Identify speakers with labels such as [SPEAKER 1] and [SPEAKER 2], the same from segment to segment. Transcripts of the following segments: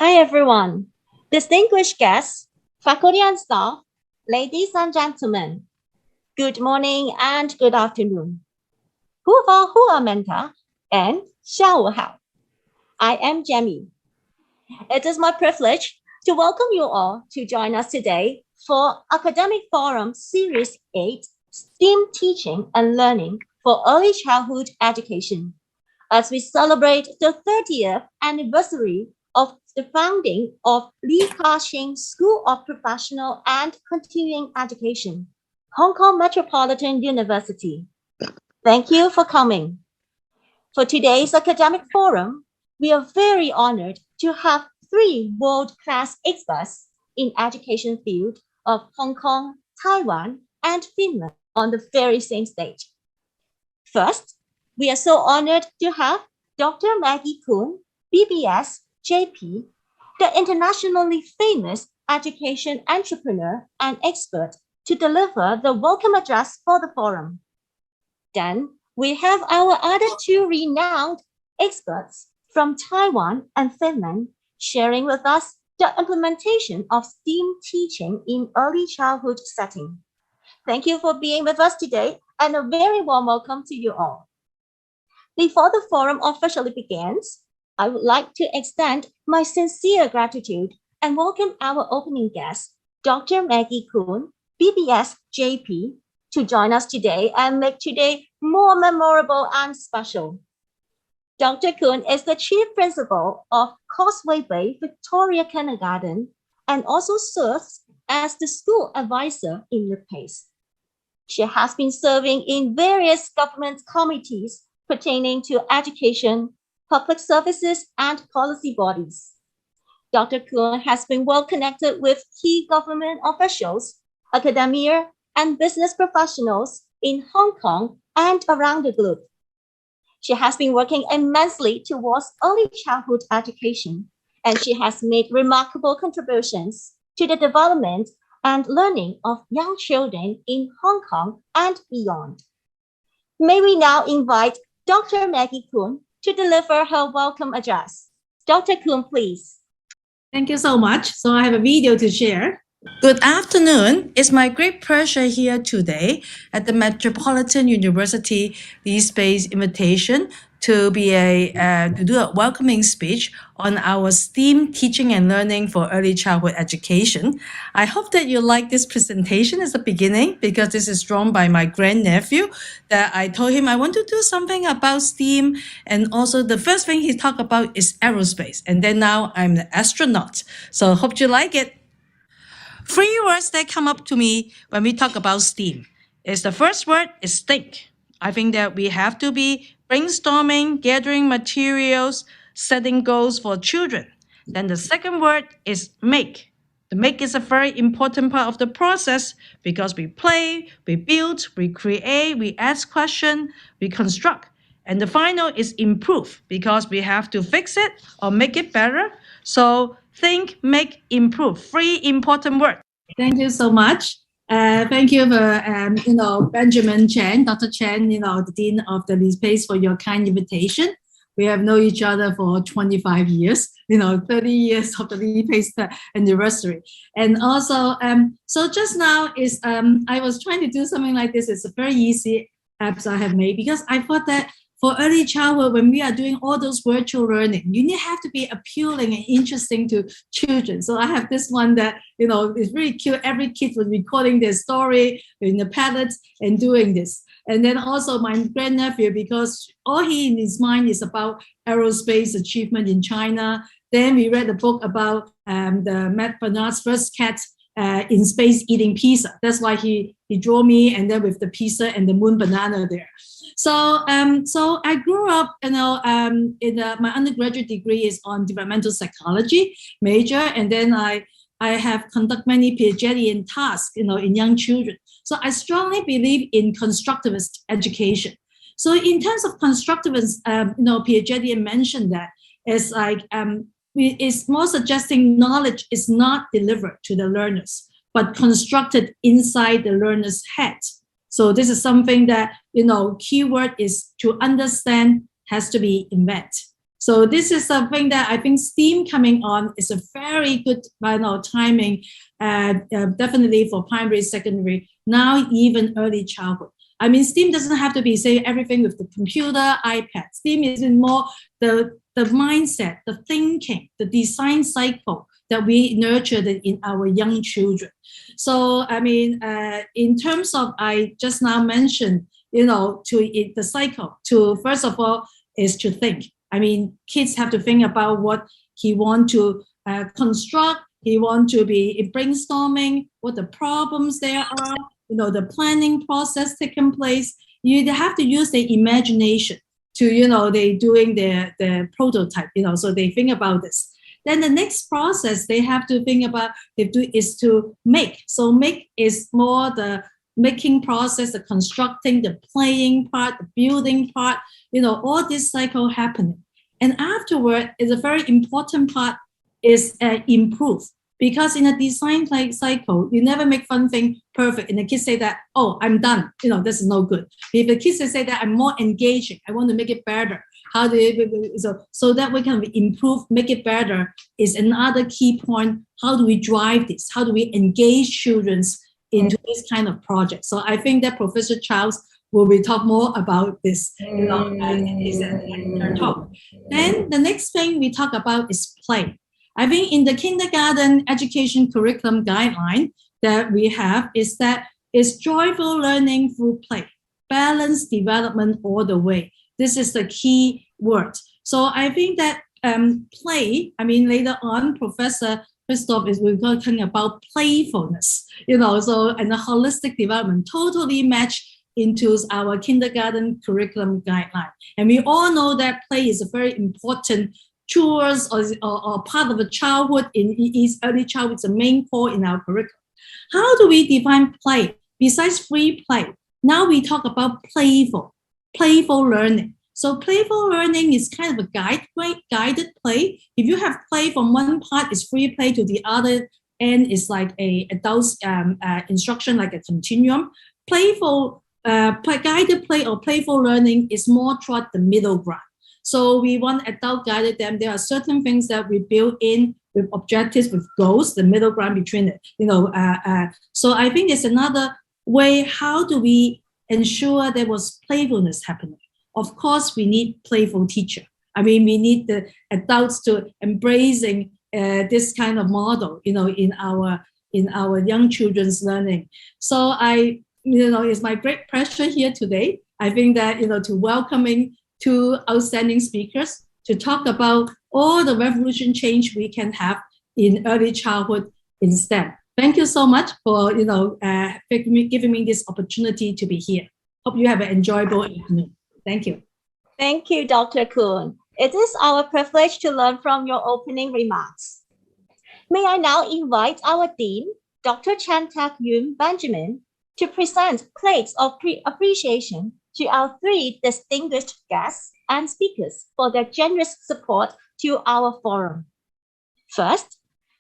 [SPEAKER 1] Hi everyone, distinguished guests, faculty and staff, ladies and gentlemen, good morning and good afternoon. Menta and 下午好. I am Jamie. It is my privilege to welcome you all to join us today for Academic Forum Series 8, STEAM Teaching and Learning for Early Childhood Education, as we celebrate the 30th anniversary of the founding of Li Ka-shing School of Professional and Continuing Education, Hong Kong Metropolitan University. Thank you for coming. For today's academic forum, we are very honored to have three world-class experts in education field of Hong Kong, Taiwan, and Finland on the very same stage. First, we are so honored to have Dr. Maggie Kuhn, BBS, JP, the internationally famous education entrepreneur and expert, to deliver the welcome address for the forum. Then we have our other two renowned experts from Taiwan and Finland sharing with us the implementation of STEAM teaching in early childhood setting. Thank you for being with us today and a very warm welcome to you all. Before the forum officially begins, I would like to extend my sincere gratitude and welcome our opening guest, Dr. Maggie Kuhn, BBS JP, to join us today and make today more memorable and special. Dr. Kuhn is the Chief Principal of Causeway Bay Victoria Kindergarten and also serves as the school advisor in the place. She has been serving in various government committees pertaining to education, public services, and policy bodies. Dr. Kuhn has been well connected with key government officials, academia, and business professionals in Hong Kong and around the globe. She has been working immensely towards early childhood education, and she has made remarkable contributions to the development and learning of young children in Hong Kong and beyond. May we now invite Dr. Maggie Kuhn to deliver her welcome address. Dr. Kuhn, please.
[SPEAKER 2] Thank you so much. So I have a video to share. Good afternoon. It's my great pleasure here today at the Metropolitan University Lee Space invitation to do a welcoming speech on our STEAM teaching and learning for early childhood education. I hope that you like this presentation as a beginning because this is drawn by my grandnephew that I told him I want to do something about STEAM, and also the first thing he talked about is aerospace, and then now I'm an astronaut. So hope you like it. Three words that come up to me when we talk about STEAM is the first word is think. I think that we have to be brainstorming, gathering materials, setting goals for children. Then the second word is make. The make is a very important part of the process because we play, we build, we create, we ask questions, we construct. And the final is improve because we have to fix it or make it better. So think, make, improve. Three important words. Thank you so much. Thank you for, Benjamin Chen, Dr. Chen, the Dean of the Lee Space for your kind invitation. We have known each other for 25 years, 30 years of the Lee Space anniversary. And also, so just now is, I was trying to do something like this. It's a very easy apps I have made because I thought that for early childhood, when we are doing all those virtual learning, you have to be appealing and interesting to children. So I have this one that, is really cute. Every kid was recording their story in the palettes and doing this. And then also my grandnephew, because all he in his mind is about aerospace achievement in China. Then we read a book about the Matt Bernard's first cat in space eating pizza. That's why he drew me, and then with the pizza and the moon banana there. So I grew up, my undergraduate degree is on developmental psychology major, and then I have conducted many Piagetian tasks, in young children. So I strongly believe in constructivist education. So in terms of constructivist, Piaget mentioned that it's like it's more suggesting knowledge is not delivered to the learners, but constructed inside the learner's head. So this is something that, keyword is to understand has to be invented. So this is something that I think STEAM coming on is a very good timing, definitely for primary, secondary, now even early childhood. I mean, STEAM doesn't have to be, say, everything with the computer, iPad. STEAM is more the mindset, the thinking, the design cycle that we nurtured in our young children. So, I mean, in terms of, I just now mentioned, the cycle to, first of all, is to think. I mean, kids have to think about what he want to construct. He want to be brainstorming what the problems there are, the planning process taking place. You have to use their imagination to, they doing their prototype, so they think about this. Then the next process they have to think about is to make. So make is more the making process, the constructing, the playing part, the building part, all this cycle happening. And afterward is a very important part is improve. Because in a design cycle, you never make one thing perfect. And the kids say that, oh, I'm done. This is no good. If the kids say that I'm more engaging, I want to make it better. How do you, so that we can improve, make it better is another key point. How do we drive this? How do we engage children into this kind of project? So I think that Professor Charles will be talk more about this, in her talk. Then the next thing we talk about is play. I think in the kindergarten education curriculum guideline that we have is that it's joyful learning through play, balanced development all the way. This is the key word. So I think that play, I mean, later on, Professor Christoph will be talking about playfulness, so and the holistic development totally match into our kindergarten curriculum guideline. And we all know that play is a very important chores or part of the childhood in early childhood. It's a main core in our curriculum. How do we define play? Besides free play, now we talk about playful learning. So playful learning is kind of a guided play. If you have play from one part, is free play, to the other end is like a adult instruction, like a continuum. Playful guided play or playful learning is more toward the middle ground. So we want adult guided them. There are certain things that we build in with objectives, with goals, the middle ground between it. So I think it's another way. How do we ensure there was playfulness happening? Of course, we need playful teacher. I mean, we need the adults to embracing this kind of model, in our young children's learning. So it's my great pleasure here today. I think that, to welcoming two outstanding speakers to talk about all the revolution change we can have in early childhood in STEM. Thank you so much for, giving me this opportunity to be here. Hope you have an enjoyable afternoon. Thank you.
[SPEAKER 1] Thank you, Dr. Kuhn. It is our privilege to learn from your opening remarks. May I now invite our Dean, Dr. Chan Tak Yun Benjamin, to present plates of appreciation to our three distinguished guests and speakers for their generous support to our forum. First,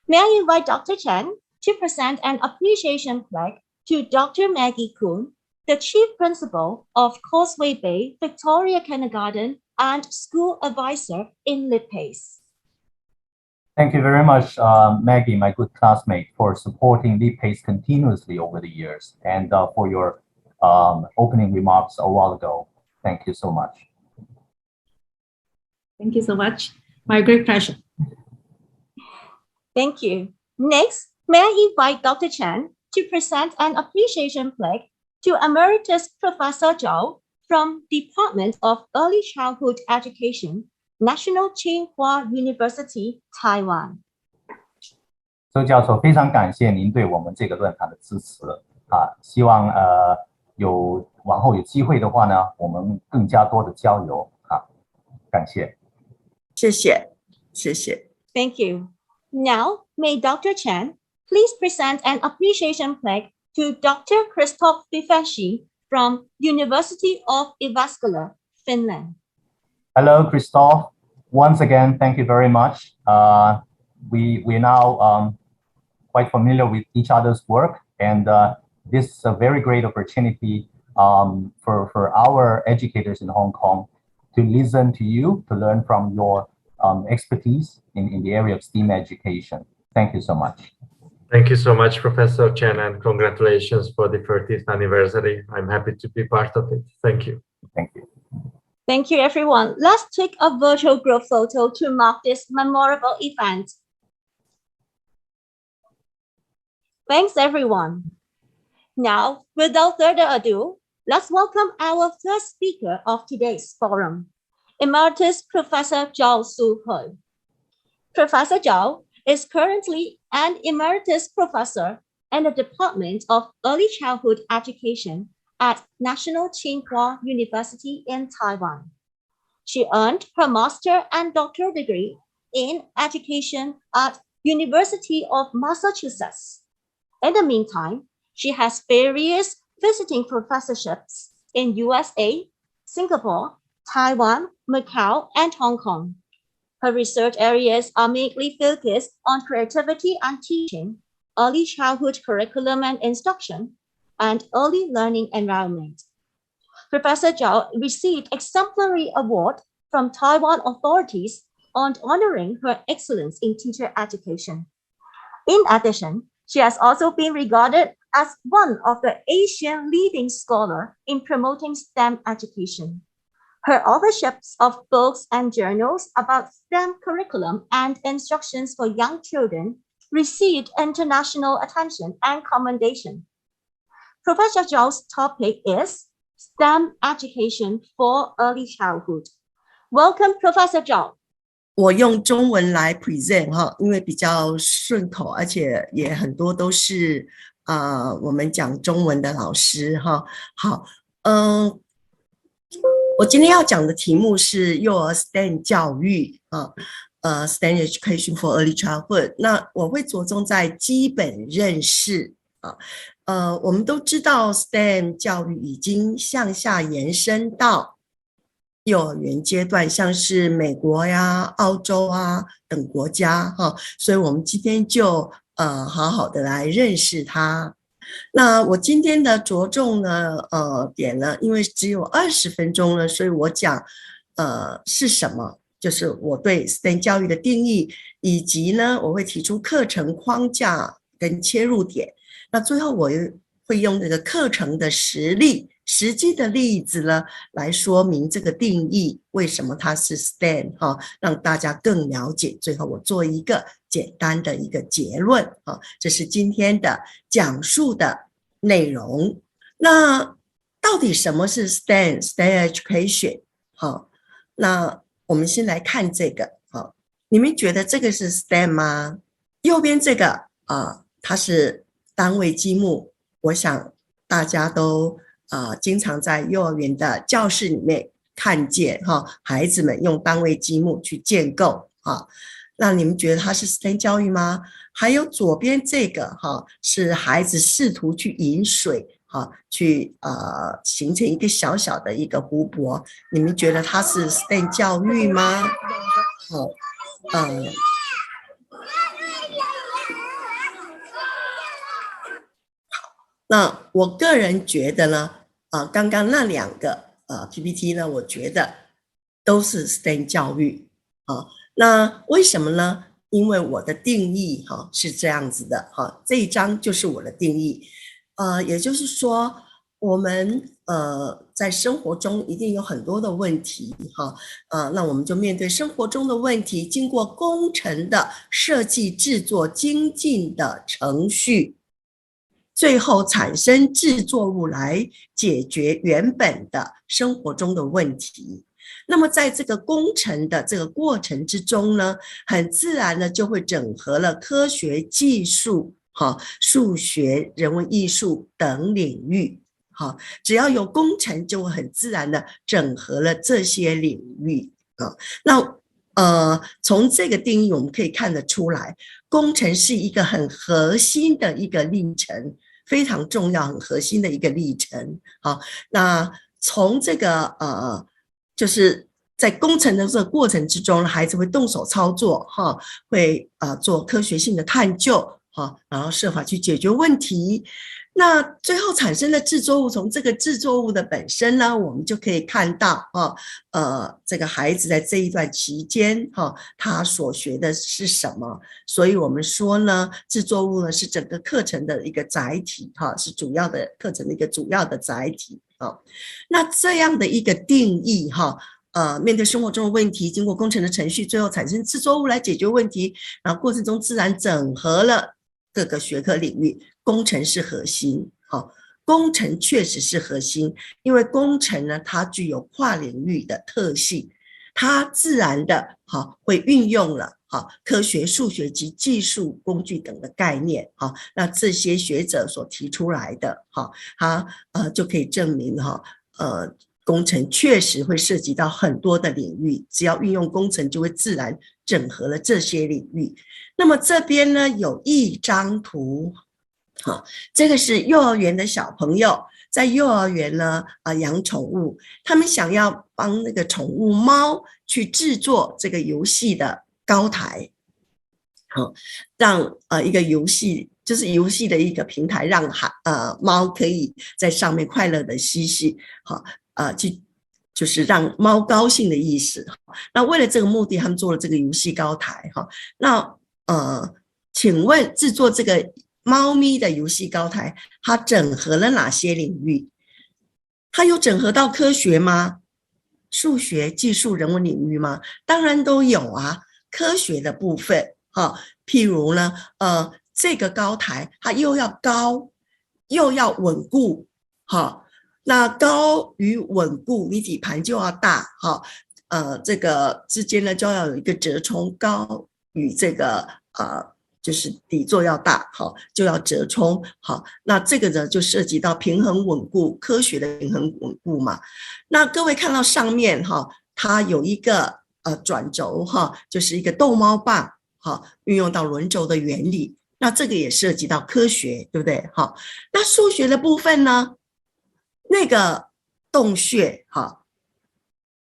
[SPEAKER 1] may I invite Dr. Chen to present an appreciation plaque to Dr. Maggie Kuhn, the Chief Principal of Causeway Bay Victoria Kindergarten and School Advisor in LitPace.
[SPEAKER 3] Thank you very much, Maggie, my good classmate, for supporting LitPace continuously over the years, and for your opening remarks a while ago. Thank you so much.
[SPEAKER 2] Thank you so much. My great pleasure.
[SPEAKER 1] Thank you. Next, may I invite Dr. Chen to present an appreciation plaque to Emeritus Professor Zhou from Department of Early Childhood Education, National Tsinghua University, Taiwan.
[SPEAKER 3] 周教授，非常感谢您对我们这个论坛的支持啊！希望往后有机会的话呢，我们更加多的交流啊！感谢，
[SPEAKER 4] 谢谢，谢谢。
[SPEAKER 1] Thank you. Now, may Dr. Chen please present an appreciation plaque to Dr. Christoph Vifeschi from University of Jyväskylä, Finland.
[SPEAKER 3] Hello, Christoph. Once again, thank you very much. We're now quite familiar with each other's work, and this is a very great opportunity for our educators in Hong Kong to listen to you, to learn from your expertise in the area of STEAM education. Thank you so much.
[SPEAKER 5] Thank you so much, Professor Chen, and congratulations for the 30th anniversary. I'm happy to be part of it. Thank you.
[SPEAKER 3] Thank you.
[SPEAKER 1] Thank you, everyone. Let's take a virtual group photo to mark this memorable event. Thanks, everyone. Now, without further ado, let's welcome our first speaker of today's forum, Emeritus Professor Zhao Su-hui. Professor Zhao is currently an emeritus professor in the Department of Early Childhood Education at National Tsinghua University in Taiwan. She earned her master and doctoral degree in education at University of Massachusetts. In the meantime, she has various visiting professorships in USA, Singapore, Taiwan, Macau, and Hong Kong. Her research areas are mainly focused on creativity and teaching, early childhood curriculum and instruction, and early learning environment. Professor Zhao received exemplary award from Taiwan authorities on honoring her excellence in teacher education. In addition, she has also been regarded as one of the Asian leading scholars in promoting STEM education. Her authorships of books and journals about STEM curriculum and instructions for young children received international attention and commendation. Professor Zhao's topic is STEM education for early childhood. Welcome, Professor Zhao.
[SPEAKER 4] 我用中文来 present 哈，因为比较顺口，而且也很多都是我们讲中文的老师哈。好，我今天要讲的题目是幼儿 STEM 教育STEM education for early childhood。那我会着重在基本认识我们都知道 STEM 教育已经向下延伸到幼儿园阶段，像是美国呀、澳洲啊等国家所以我们今天就好好的来认识它。那我今天的着重呢点呢，因为只有20分钟了，所以我讲是什么，就是我对 STEM 教育的定义，以及呢我会提出课程框架跟切入点。那最后我会用这个课程的实际的例子呢来说明这个定义，为什么它是 STEM 让大家更了解。最后我做一个简单的一个结论这是今天的讲述的内容。那到底什么是 STEM education 那我们先来看这个你们觉得这个是 STEM 吗？右边这个它是单位积木，我想大家都经常在幼儿园的教室里面看见孩子们用单位积木去建构那你们觉得它是 STEM 教育吗？还有左边这个是孩子试图去引水去形成一个小小的一个湖泊，你们觉得它是 STEM 教育吗？那我个人觉得呢刚刚那两个PPT 呢，我觉得都是 STEM 教育那为什么呢？因为我的定义是这样子的这一章就是我的定义也就是说我们在生活中一定有很多的问题那我们就面对生活中的问题，经过工程的设计制作精进的程序，最后产生制作物来解决原本的生活中的问题。那么在这个工程的这个过程之中呢，很自然的就会整合了科学技术数学、人文艺术等领域只要有工程就会很自然的整合了这些领域那从这个定义我们可以看得出来，工程是一个很核心的一个历程，非常重要很核心的一个历程那从这个就是在工程的这个过程之中，孩子会动手操作会做科学性的探究然后设法去解决问题。那最后产生的制作物，从这个制作物的本身呢，我们就可以看到这个孩子在这一段期间他所学的是什么。所以我们说呢，制作物呢是整个课程的一个载体是主要的课程的一个主要的载体那这样的一个定义面对生活中的问题，经过工程的程序，最后产生制作物来解决问题，然后过程中自然整合了各个学科领域，工程是核心工程确实是核心，因为工程呢，它具有跨领域的特性，它自然的会运用了科学、数学及技术工具等的概念那这些学者所提出来的它就可以证明工程确实会涉及到很多的领域，只要运用工程就会自然整合了这些领域。那么这边呢有一张图这个是幼儿园的小朋友在幼儿园呢养宠物，他们想要帮那个宠物猫去制作这个游戏的高台让一个游戏就是游戏的一个平台，让猫可以在上面快乐的嬉戏就是让猫高兴的意思那为了这个目的他们做了这个游戏高台那请问制作这个猫咪的游戏高台它整合了哪些领域？它有整合到科学吗？数学、技术、人文领域吗？当然都有啊。科学的部分譬如呢这个高台它又要高又要稳固那高与稳固你底盘就要大这个之间呢就要有一个折冲，高与这个就是底座要大就要折冲那这个呢就涉及到平衡稳固，科学的平衡稳固嘛。那各位看到上面它有一个转轴就是一个逗猫棒运用到轮轴的原理，那这个也涉及到科学，对不对那数学的部分呢，那个洞穴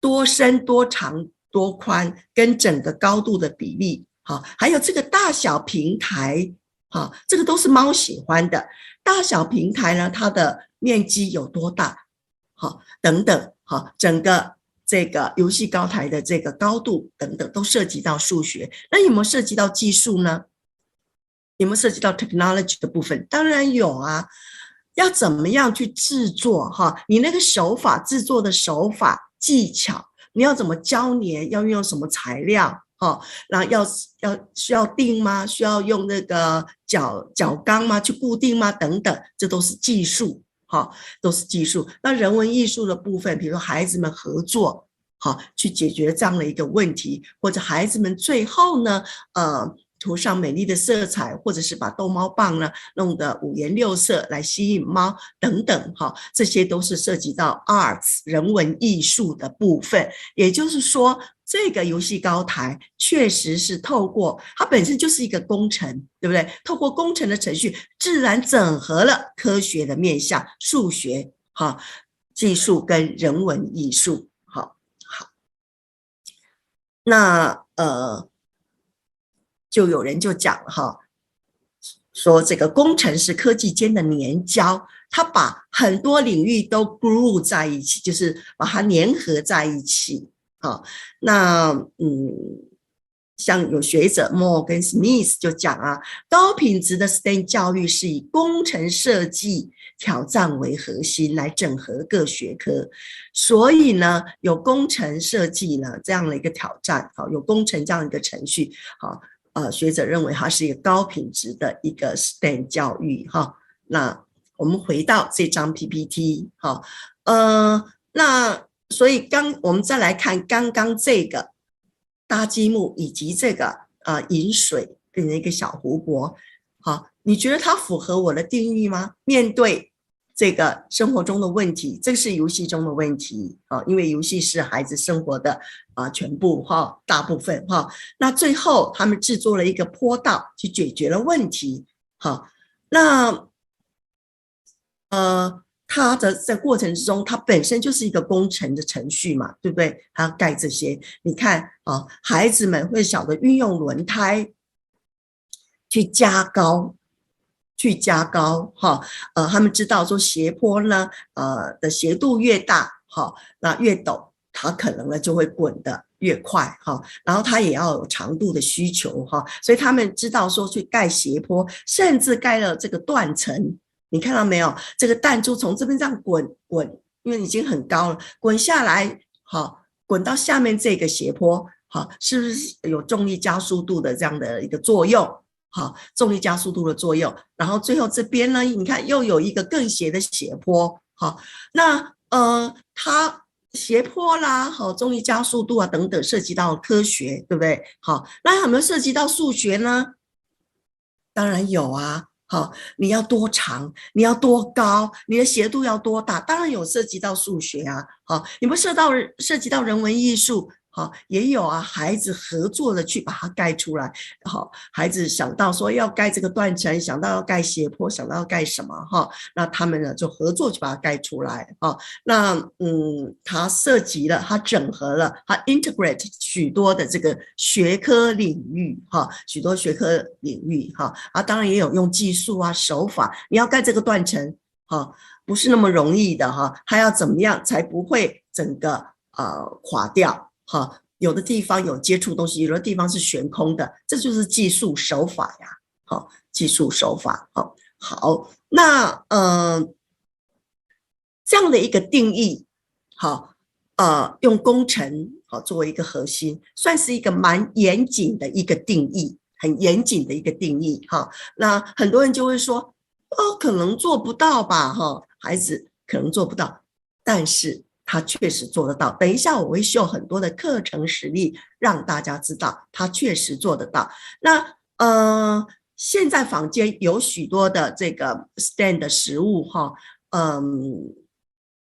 [SPEAKER 4] 多深多长多宽跟整个高度的比例还有这个大小平台这个都是猫喜欢的。大小平台呢它的面积有多大等等整个这个游戏高台的这个高度等等都涉及到数学。那有没有涉及到技术呢？有没有涉及到 technology 的部分？当然有啊。要怎么样去制作你那个手法，制作的手法技巧，你要怎么胶粘，要运用什么材料然后需要钉吗？需要用那个角钢吗？去固定吗？等等，这都是技术都是技术。那人文艺术的部分，比如说孩子们合作去解决这样的一个问题，或者孩子们最后呢涂上美丽的色彩，或者是把逗猫棒呢弄得五颜六色来吸引猫等等这些都是涉及到 arts 人文艺术的部分。也就是说这个游戏高台确实是透过它本身就是一个工程，对不对？透过工程的程序自然整合了科学的面向，数学技术跟人文艺术好。那就有人就讲了说这个工程是科技间的粘胶，它把很多领域都 glue 在一起，就是把它粘合在一起那像有学者 Moore 跟 Smith 就讲高品质的 STEM 教育是以工程设计挑战为核心来整合各学科，所以呢有工程设计呢这样的一个挑战有工程这样一个程序学者认为它是一个高品质的一个 STEM 教育那我们回到这张 PPT 那所以我们再来看刚刚这个搭积木以及这个饮水变成一个小湖泊你觉得它符合我的定义吗？面对这个生活中的问题，这是游戏中的问题因为游戏是孩子生活的全部大部分那最后他们制作了一个坡道去解决了问题那它的在过程之中它本身就是一个工程的程序嘛，对不对？它要盖这些，你看孩子们会晓得运用轮胎去加高去加高哈，他们知道说斜坡呢，的斜度越大哈，那越陡，它可能呢就会滚得越快哈，然后它也要有长度的需求哈，所以他们知道说去盖斜坡，甚至盖了这个断层，你看到没有？这个弹珠从这边这样滚，因为已经很高了，滚下来，好，滚到下面这个斜坡，好，是不是有重力加速度的这样的一个作用？好，重力加速度的作用，然后最后这边呢，你看又有一个更斜的斜坡，好，那它斜坡啦，好，重力加速度啊等等，涉及到科学，对不对？好，那有没有涉及到数学呢？当然有啊，好，你要多长，你要多高，你的斜度要多大，当然有涉及到数学啊，好，有没有涉及到人文艺术？好，也有啊，孩子合作的去把它盖出来。好，孩子想到说要盖这个断层，想到要盖斜坡，想到要盖什么哈，那他们呢就合作去把它盖出来啊。那它涉及了，它整合了，它 integrate 许多的这个学科领域哈，许多学科领域哈啊，当然也有用技术啊手法，你要盖这个断层哈，不是那么容易的哈，它要怎么样才不会整个垮掉？好，有的地方有接触东西，有的地方是悬空的，这就是技术手法呀。好，技术手法。好，那这样的一个定义，好，用工程好作为一个核心，算是一个蛮严谨的一个定义，很严谨的一个定义。哈，那很多人就会说，可能做不到吧？哈，孩子可能做不到，但是他确实做得到，等一下我会秀很多的课程实例，让大家知道他确实做得到。那现在坊间有许多的这个 STEM 的实务哈，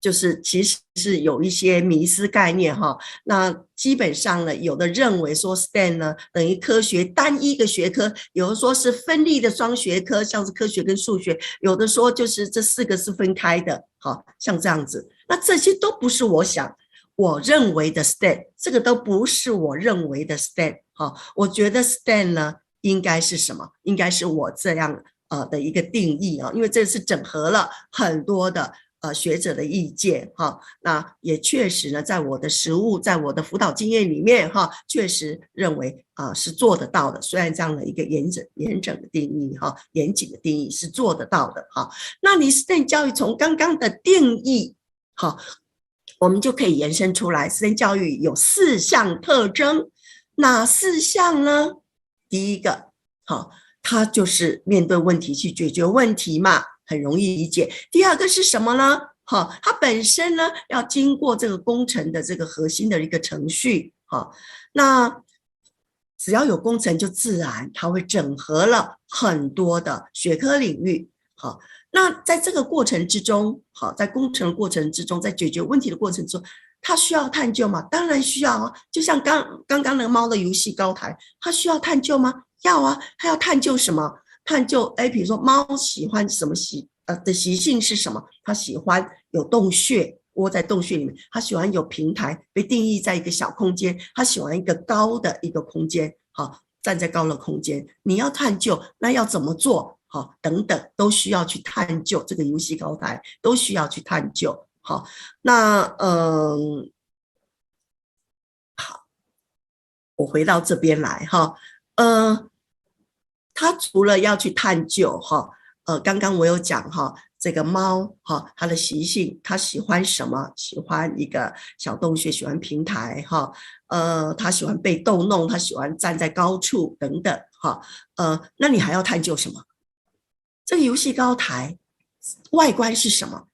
[SPEAKER 4] 就是其实是有一些迷思概念哈。那基本上呢，有的认为说 STEM 呢等于科学单一个学科，有的说是分立的双学科，像是科学跟数学，有的说就是这4个是分开的，好像这样子。那这些都不是我认为的 STEM， 这个都不是我认为的 STEM。好，我觉得 STEM 呢应该是什么？应该是我这样的一个定义啊，因为这是整合了很多的学者的意见哈，那也确实呢，在我的实务，在我的辅导经验里面哈，确实认为是做得到的。虽然这样的一个严整的定义哈，严谨的定义是做得到的哈。那你 STEM 教育从刚刚的定义好，我们就可以延伸出来 ，STEM 教育有4项特征，哪4项呢？第一个，好，它就是面对问题去解决问题嘛。很容易理解。第二个是什么呢？好，它本身呢要经过这个工程的这个核心的一个程序。好，那只要有工程，就自然它会整合了很多的学科领域。好，那在这个过程之中，好，在工程的过程之中，在解决问题的过程中，它需要探究吗？当然需要啊。就像刚刚那个猫的游戏高台，它需要探究吗？要啊。它要探究什么？探究比如说猫喜欢什么的习性是什么？它喜欢有洞穴，窝在洞穴里面；它喜欢有平台，被定义在一个小空间；它喜欢一个高的一个空间，好，站在高的空间。你要探究，那要怎么做？好，等等都需要去探究。这个游戏高台都需要去探究。好，那好，我回到这边来哈，他除了要去探究哈，刚刚我有讲哈，这个猫哈，它的习性，它喜欢什么？喜欢一个小洞穴，喜欢平台哈，它喜欢被逗弄，它喜欢站在高处等等哈，那你还要探究什么？这个游戏高台外观是什么？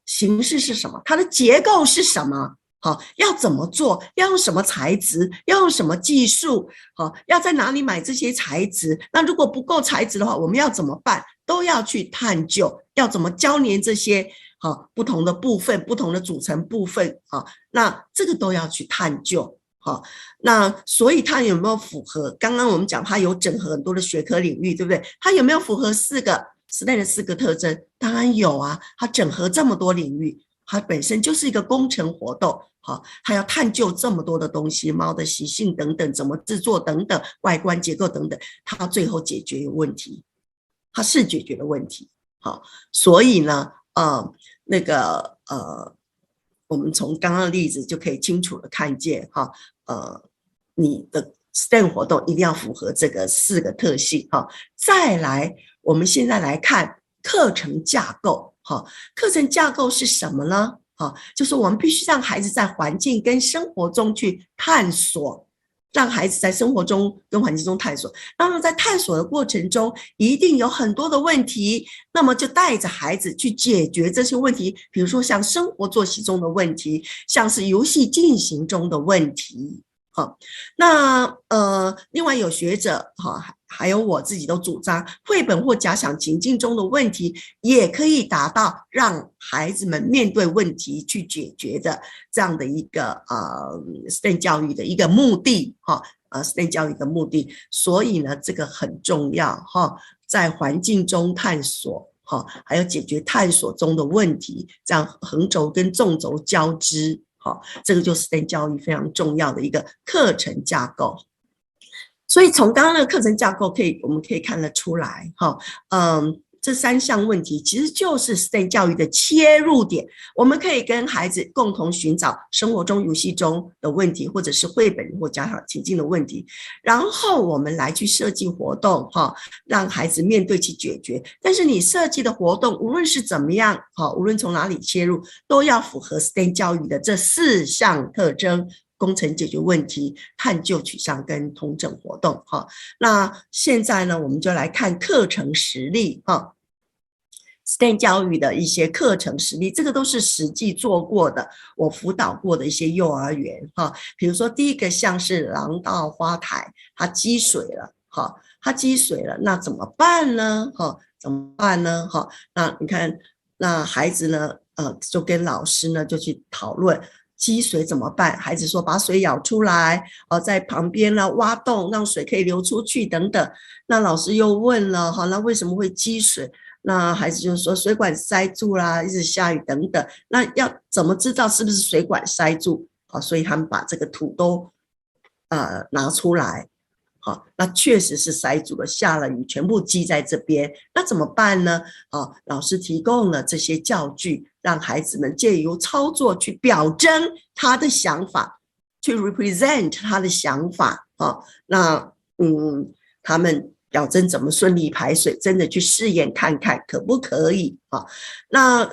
[SPEAKER 4] 形式是什么？它的结构是什么？好，要怎么做？要用什么材质？要用什么技术？好，要在哪里买这些材质？那如果不够材质的话，我们要怎么办？都要去探究，要怎么交粘这些好不同的部分、不同的组成部分啊？那这个都要去探究。好，那所以它有没有符合？刚刚我们讲它有整合很多的学科领域，对不对？它有没有符合4个STEM的4个特征？当然有啊，它整合这么多领域。它本身就是一个工程活动，好，它要探究这么多的东西，猫的习性等等，怎么制作等等，外观结构等等，它最后解决问题。它是解决了问题。好，所以呢，我们从刚刚的例子就可以清楚的看见哈，你的 STEM 活动一定要符合这个4个特性哈。再来，我们现在来看课程架构哈。课程架构是什么呢？就是我们必须让孩子在环境跟生活中去探索，让孩子在生活中跟环境中探索。那么在探索的过程中，一定有很多的问题，那么就带着孩子去解决这些问题。比如说像生活作息中的问题，像是游戏进行中的问题。那另外有学者还有我自己都主张，绘本或假想情境中的问题也可以达到让孩子们面对问题去解决的这样的一个STEM 教育的一个目的STEM 教育的目的。所以呢，这个很重要在环境中探索还有解决探索中的问题，这样横轴跟纵轴交织。这个就是 STEM 教育非常重要的一个课程架构。所以从刚刚的课程架构我们可以看得出来这3项问题其实就是 STEM 教育的切入点。我们可以跟孩子共同寻找生活中游戏中的问题，或者是绘本或假想情境的问题，然后我们来去设计活动让孩子面对去解决。但是你设计的活动无论是怎么样无论从哪里切入，都要符合 STEM 教育的这4项特征：工程解决问题、探究取向跟统整活动那现在呢，我们就来看课程实例STEM 教育的一些课程实例，这个都是实际做过的，我辅导过的一些幼儿园比如说第一个像是廊道花台，它积水了它积水了，那怎么办呢怎么办呢那你看，那孩子呢就跟老师呢就去讨论积水怎么办。孩子说把水舀出来在旁边呢挖洞，让水可以流出去等等。那老师又问了那为什么会积水？那孩子就说水管塞住啦，一直下雨等等。那要怎么知道是不是水管塞住所以他们把这个图都拿出来那确实是塞住了，下了雨全部积在这边。那怎么办呢老师提供了这些教具，让孩子们借由操作去表征他的想法，去 represent 他的想法那他们表征怎么顺利排水，真的去试验看看可不可以那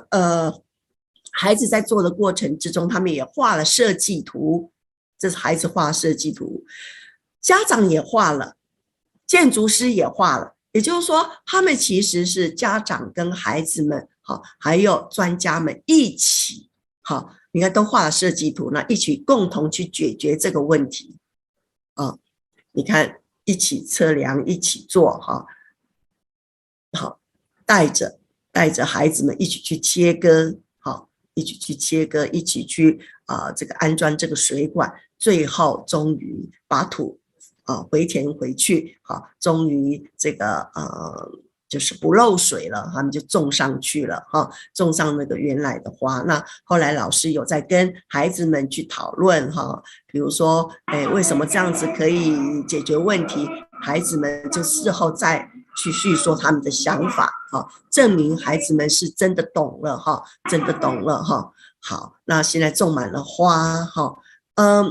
[SPEAKER 4] 孩子在做的过程之中，他们也画了设计图，这是孩子画设计图，家长也画了，建筑师也画了。也就是说，他们其实是家长跟孩子们还有专家们一起你看都画了设计图，那一起共同去解决这个问题你看一起测量，一起做带着孩子们一起去切割一起去切割，一起去这个安装这个水管，最后终于把土回填回去终于这个就是不漏水了，他们就种上去了种上那个原来的花。那后来老师有在跟孩子们去讨论比如说为什么这样子可以解决问题，孩子们就事后再去叙说他们的想法证明孩子们是真的懂了真的懂了好，那现在种满了花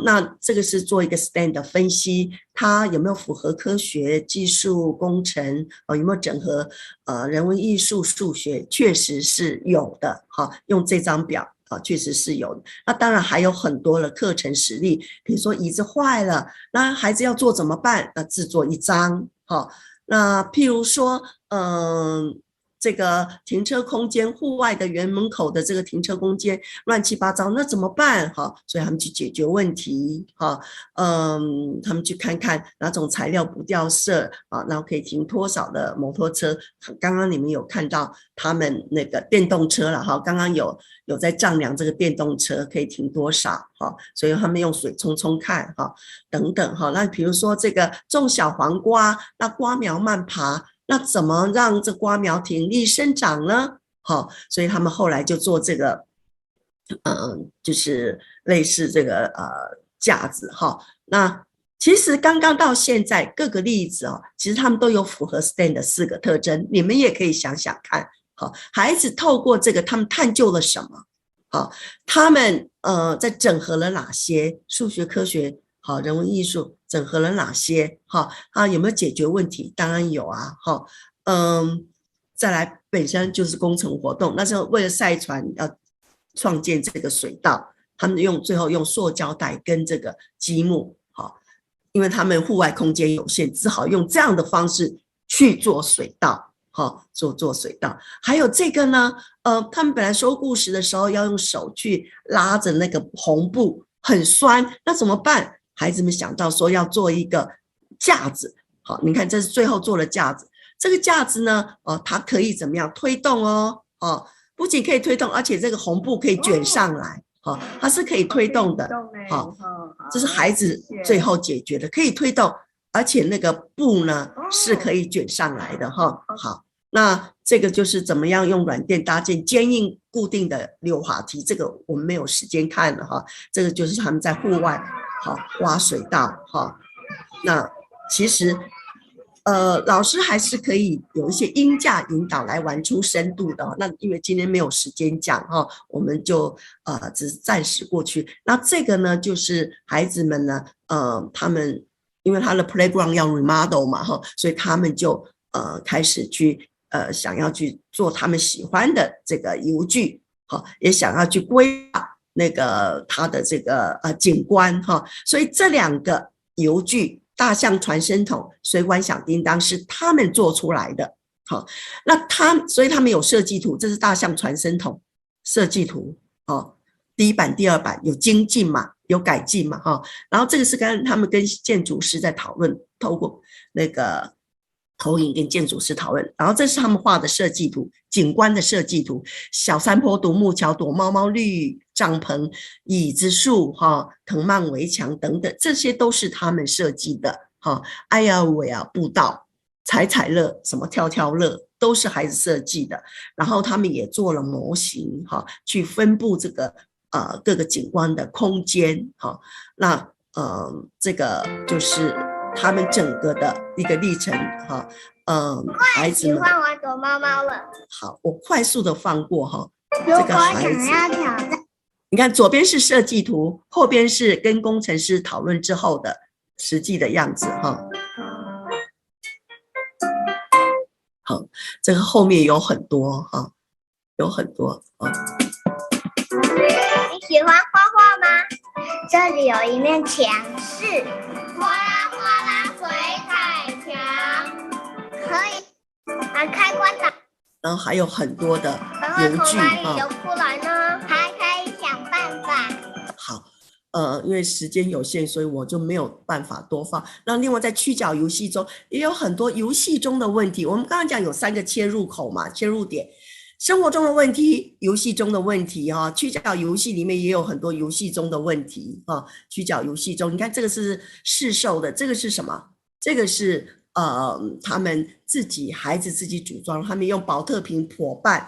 [SPEAKER 4] 那这个是做一个 STEM 的分析，它有没有符合科学、技术、工程有没有整合人文艺术、数学，确实是有的用这张表确实是有的。那当然还有很多的课程实例，比如说椅子坏了，那孩子要做怎么办？那制作一张那譬如说这个停车空间，户外的园门口的这个停车空间乱七八糟，那怎么办所以他们去解决问题他们去看看哪种材料不掉色然后可以停多少的摩托车。刚刚你们有看到他们那个电动车了刚刚有在丈量这个电动车可以停多少所以他们用水冲冲看等等那比如说这个种小黄瓜，那瓜苗慢爬，那怎么让这瓜苗挺立生长呢所以他们后来就做这个就是类似这个架子那其实刚刚到现在各个例子哦，其实他们都有符合 STEM 的4个特征，你们也可以想想看。好，孩子透过这个，他们探究了什么？好，他们在整合了哪些数学、科学、好人文艺术，整合了哪些？好啊，有没有解决问题？当然有啊。好，再来本身就是工程活动，那时候为了赛船要创建这个水道，他们最后用塑胶袋跟这个积木，好，因为他们户外空间有限，只好用这样的方式去做水道。好，做水道。还有这个呢，他们本来说故事的时候要用手去拉着那个红布，很酸，那怎么办？孩子们想到说要做一个架子。好，你看这是最后做了架子。这个架子呢，它可以怎么样推动哦？不仅可以推动，而且这个红布可以卷上来。好，它是可以推动的。好，这是孩子最后解决的，可以推动。而且那个布呢是可以卷上来的哈。好，那这个就是怎么样用软垫搭建坚硬固定的溜滑梯，这个我们没有时间看了哈。这个就是他们在户外好挖水道哈。那其实老师还是可以有一些音架引导来玩出深度的。那因为今天没有时间讲哈，我们就只是暂时过去。那这个呢就是孩子们呢他们因为他的 playground 要 remodel 嘛哈，所以他们就开始去想要去做他们喜欢的这个游具，好，也想要去规划那个他的这个景观哈。所以这2个游具大象传声筒、水管响叮当是他们做出来的。好，那所以他们有设计图，这是大象传声筒设计图。好，第1版、第2版有精进嘛，有改进嘛哈。然后这个是他们跟建筑师在讨论，透过那个投影跟建筑师讨论。然后这是他们画的设计图，景观的设计图，小山坡、独木桥、躲猫猫、绿帐篷、椅子树哈、藤蔓围墙等等，这些都是他们设计的哈。哎呀喂啊，步道、踩乐、什么跳乐，都是孩子设计的。然后他们也做了模型哈，去分布这个各个景观的空间哈。那这个就是他们整个的一个历程哈。孩子们
[SPEAKER 6] 喜欢玩躲猫猫了。
[SPEAKER 4] 好，我快速的放过哈。这个孩子，你看左边是设计图，后边是跟工程师讨论之后的实际的样子哈。好，这个后面有很多哈，有很多啊。
[SPEAKER 6] 你喜欢画画吗？这里有一面墙是哗啦哗啦水彩墙，可以开关的。
[SPEAKER 4] 然后还有很多的游具
[SPEAKER 6] 哈。游出来呢，还可以想办法。
[SPEAKER 4] 好，因为时间有限，所以我就没有办法多放。那另外在曲角游戏中也有很多游戏中的问题。我们刚刚讲有3个切入口嘛，切入点。生活中的问题，游戏中的问题哈，曲角游戏里面也有很多游戏中的问题哈。曲角游戏中，你看这个是市售的，这个是什么？这个是他们孩子自己组装，他们用保特瓶破拌，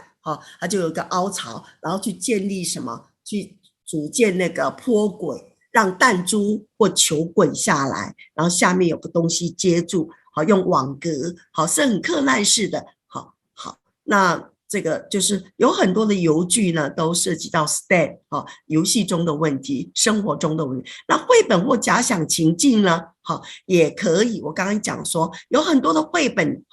[SPEAKER 4] 它就有一个凹槽，然后去建立什么？去组建那个坡轨，让弹珠或球滚下来，然后下面有个东西接住，好，用网格，好，是很克难式的，好，那这个就是有很多的游具呢，都涉及到 STEM 游戏中的问题，生活中的问题。那绘本或假想情境呢，也可以。我刚刚讲说，有很多的绘本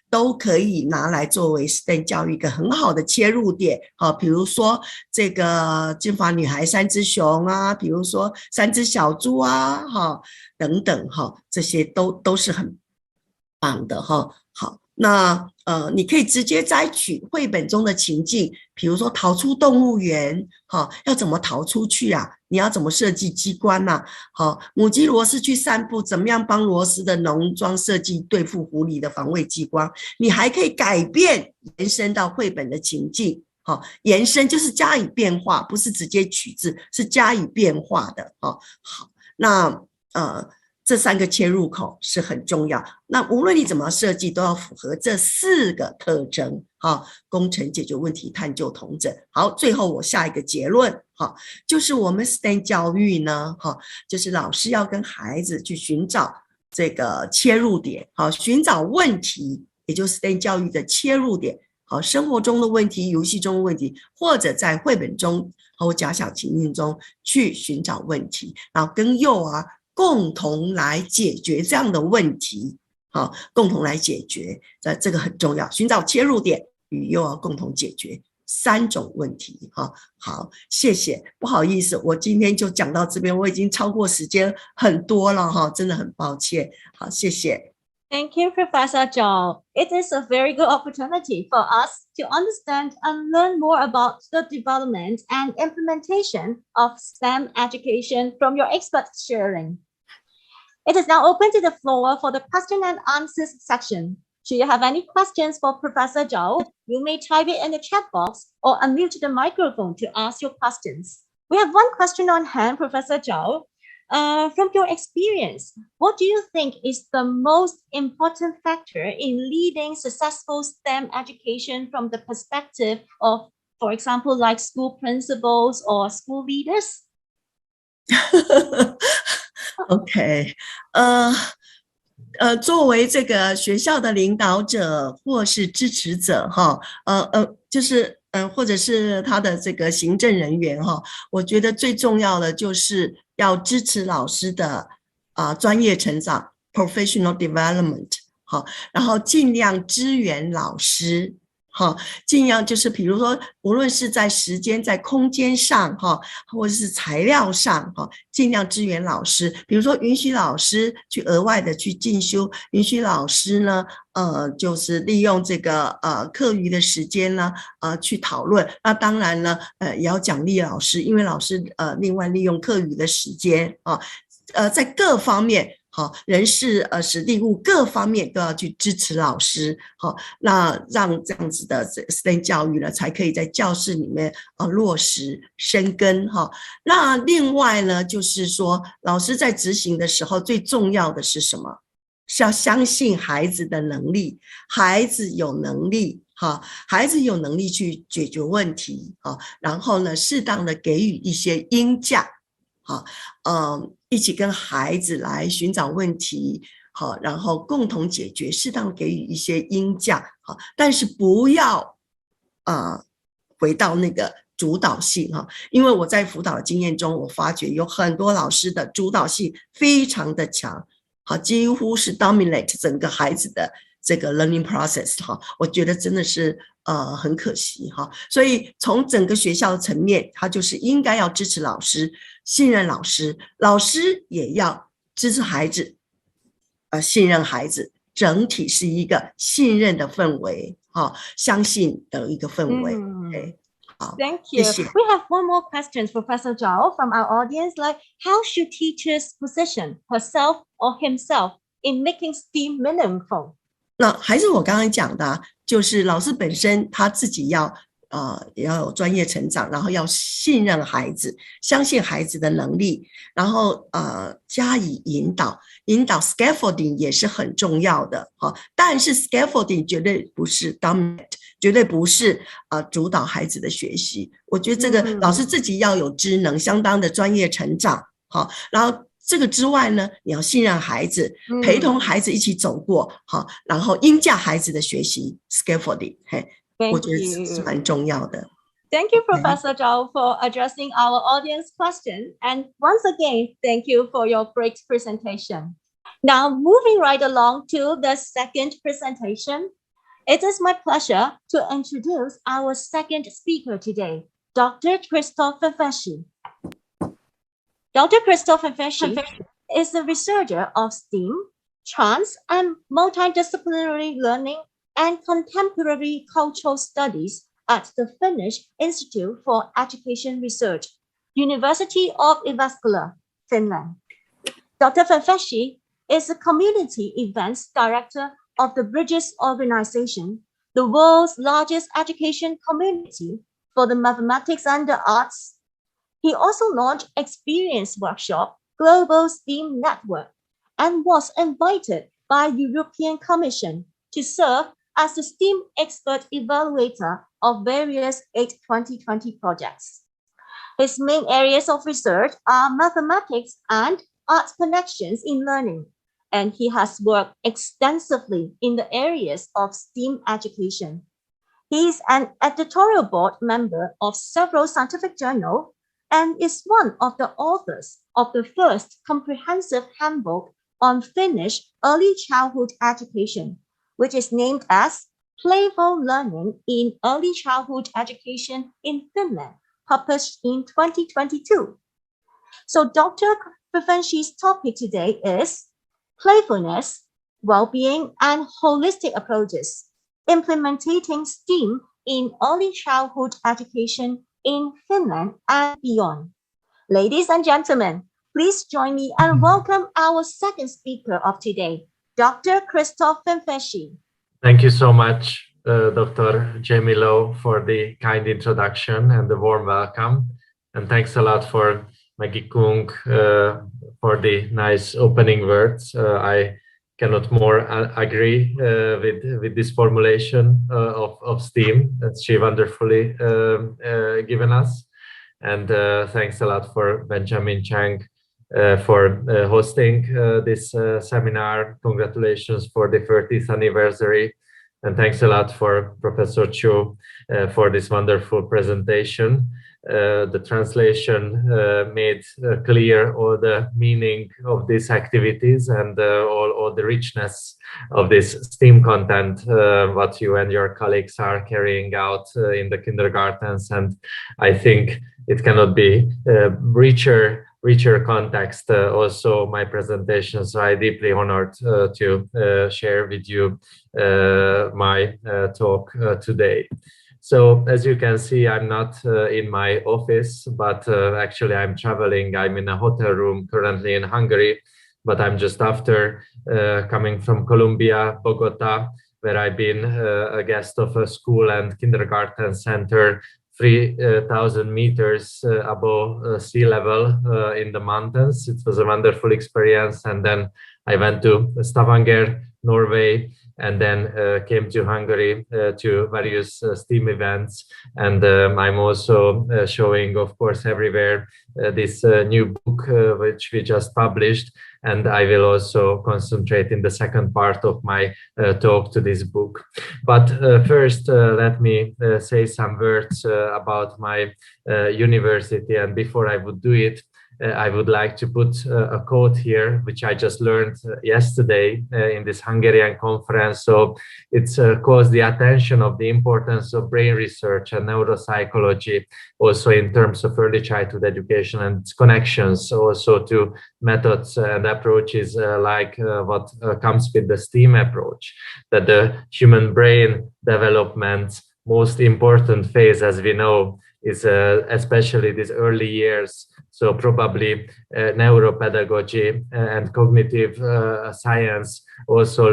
[SPEAKER 4] 都可以拿来作为 STEM 教育一个很好的切入点。比如说这个金发女孩3只熊啊，比如说3只小猪啊，等等这些都是很棒的好。那你可以直接摘取绘本中的情境，比如说逃出动物园，要怎么逃出去啊？你要怎么设计机关啊？母鸡罗斯去散步，怎么样帮罗斯的农庄设计对付狐狸的防卫机关？你还可以改变延伸到绘本的情境，延伸就是加以变化，不是直接取自，是加以变化的。好，那这3个切入口是很重要。那无论你怎么设计，都要符合这4个特征。好，工程、解决问题、探究、统整。好，最后我下一个结论，好，就是我们 STEM 教育呢，好，就是老师要跟孩子去寻找这个切入点，好，寻找问题，也就是 STEM 教育的切入点。好，生活中的问题、游戏中的问题，或者在绘本中或假想情境中去寻找问题，然后跟幼儿共同来解决这样的问题。好，共同来解决，这个很重要。寻找切入点，与幼儿共同解决3种问题。好，谢谢。不好意思，我今天就讲到这边，我已经超过时间很多了，真的很抱歉。好，谢谢。
[SPEAKER 1] Thank you, Professor Zhao. It is a very good opportunity for us to understand and learn more about the development and implementation of STEM education from your expert sharing. It is now open to the floor for the question and answers section. Should you have any questions for Professor Zhao, you may type it in the chat box or unmute the microphone to ask your questions. We have one question on hand, Professor Zhao. From your experience, what do you think is the most important factor in leading successful STEM education from the perspective of, for example, like school principals or school leaders?
[SPEAKER 4] OK， 作为这个学校的领导者或是支持者就是或者是他的这个行政人员我觉得最重要的就是要支持老师的专业成长 professional development 然后尽量支援老师。尽量就是比如说无论是在时间在空间上或者是材料上尽量支援老师，比如说允许老师去额外的去进修，允许老师呢就是利用这个课余的时间呢去讨论。那当然呢也要奖励老师，因为老师另外利用课余的时间在各方面人事实地物各方面都要去支持老师那让这样子的 STEM 教育呢才可以在教室里面落实生根那另外呢就是说老师在执行的时候最重要的是什么？是要相信孩子的能力，孩子有能力孩子有能力去解决问题然后呢适当的给予一些应价一起跟孩子来寻找问题然后共同解决，适当给予一些应价但是不要回到那个主导性因为我在辅导的经验中，我发觉有很多老师的主导性非常的强几乎是 dominate 整个孩子的这个 learning process 我觉得真的是很可惜所以从整个学校的层面，他就是应该要支持老师，信任老师，老师也要支持孩子信任孩子，整体是一个信任的氛围相信的一个氛围
[SPEAKER 1] Thank you.
[SPEAKER 4] 谢谢。
[SPEAKER 1] We have one more question, Professor Zhao, from our audience. Like, how should teachers position herself or himself in making STEAM meaningful?
[SPEAKER 4] 那还是我刚刚讲的就是老师本身他自己也要有专业成长，然后要信任孩子，相信孩子的能力，然后加以引导 scaffolding 也是很重要的但是 scaffolding 绝对不是 dominate， 绝对不是主导孩子的学习。我觉得这个老师自己要有知能，相当的专业成长然后这个之外呢，你要信任孩子，陪同孩子一起走过然后应价孩子的学习 scaffolding 我觉得是蛮重要的。
[SPEAKER 1] Thank you, Professor Zhao, for addressing our audience question. And once again, thank you for your great presentation. Now, moving right along to the second presentation, it is my pleasure to introduce our second speaker today, Dr. Christopher Fesci. Dr. Christopher Fesci is a researcher of STEAM, trans and multidisciplinary learning and contemporary cultural studies at the Finnish Institute for Education Research, University of Jyväskylä, Finland. Dr. Fesci is a community events director of the Bridges organization, the world's largest education community for the mathematics and the arts. He also launched Experience Workshop, Global STEAM Network, and was invited by European Commission to serve as the STEAM expert evaluator of various 8 2020 projects. His main areas of research are mathematics and art connections in learning, and he has worked extensively in the areas of STEAM education. He is an editorial board member of several scientific journals and is one of the authors of the first comprehensive handbook on Finnish early childhood education, which is named as Playful Learning in Early Childhood Education in Finland, published in 2022. So Dr. Krifenshi's topic today is playfulness, well-being, and holistic approaches, implementing STEAM in early childhood education in Finland and beyond. Ladies and gentlemen, please join me and welcome our second speaker of today, Dr. Christoph Krifenschi.
[SPEAKER 5] Thank you so much, Dr. Jamie Lowe, for the kind introduction and the warm welcome. And thanks a lot for Maggie Kung for the nice opening words. I cannot more agree with this formulation of STEAM that she wonderfully given us. And thanks a lot for Benjamin Chang for hosting this seminar. Congratulations for the 30th anniversary. And thanks a lot for Professor Chu for this wonderful presentation. The translation made clear all the meaning of these activities and all the richness of this STEAM content, what you and your colleagues are carrying out in the kindergartens. And I think it cannot be richer context also my presentation. So I'm deeply honored to share with you my talk today. So as you can see, I'm not in my office, but actually I'm traveling. I'm in a hotel room currently in Hungary, but I'm just after coming from Colombia, Bogota, where I've been a guest of a school and kindergarten center 3,000 meters above sea level in the mountains. It was a wonderful experience. And then I went to Stavanger, Norway, and then came to Hungary to various STEAM events. And I'm also showing, of course, everywhere this new book, which we just published. And I will also concentrate in the second part of my talk to this book. But first, let me say some words about my university. And before I would do it, I would like to put a quote here, which I just learned yesterday in this Hungarian conference. So it's caused the attention of the importance of brain research and neuropsychology, also in terms of early childhood education and its connections also to methods and approaches like what comes with the STEAM approach, that the human brain development most important phase, as we know, is especially these early years. So probably neuropedagogy and cognitive science also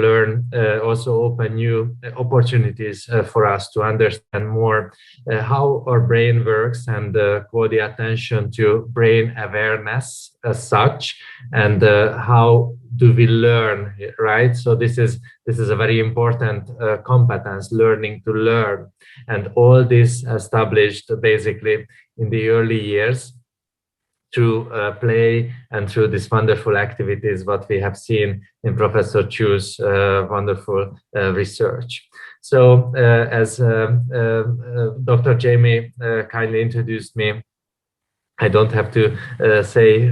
[SPEAKER 5] open new opportunities for us to understand more how our brain works and call the attention to brain awareness as such, and how do we learn, right? So this is a very important competence, learning to learn, and all this established basically in the early years through play and through these wonderful activities, what we have seen in Professor Chu's wonderful research. So as Dr. Jamie kindly introduced me, I don't have to say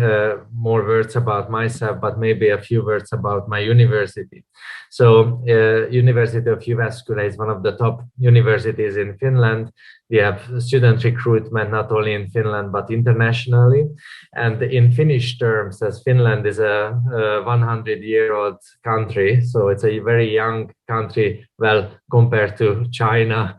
[SPEAKER 5] more words about myself, but maybe a few words about my university. So University of Jyväskylä is one of the top universities in Finland. We have student recruitment not only in Finland, but internationally. And in Finnish terms, as Finland is a 100-year-old country, so it's a very young country, well, compared to China,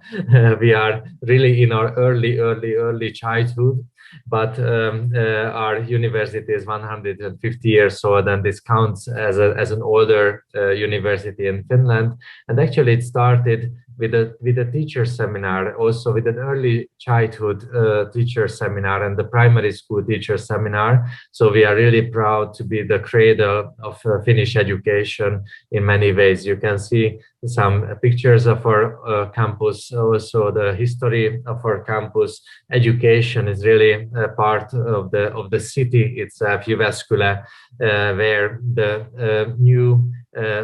[SPEAKER 5] we are really in our early childhood. But our university is 150 years old, and this counts as an older university in Finland. And actually it started with a teacher seminar, also with an early childhood teacher seminar and the primary school teacher seminar. So we are really proud to be the cradle of Finnish education in many ways. You can see some pictures of our campus, also the history of our campus. Education is really a part of the city itself, Jyväskylä, where the new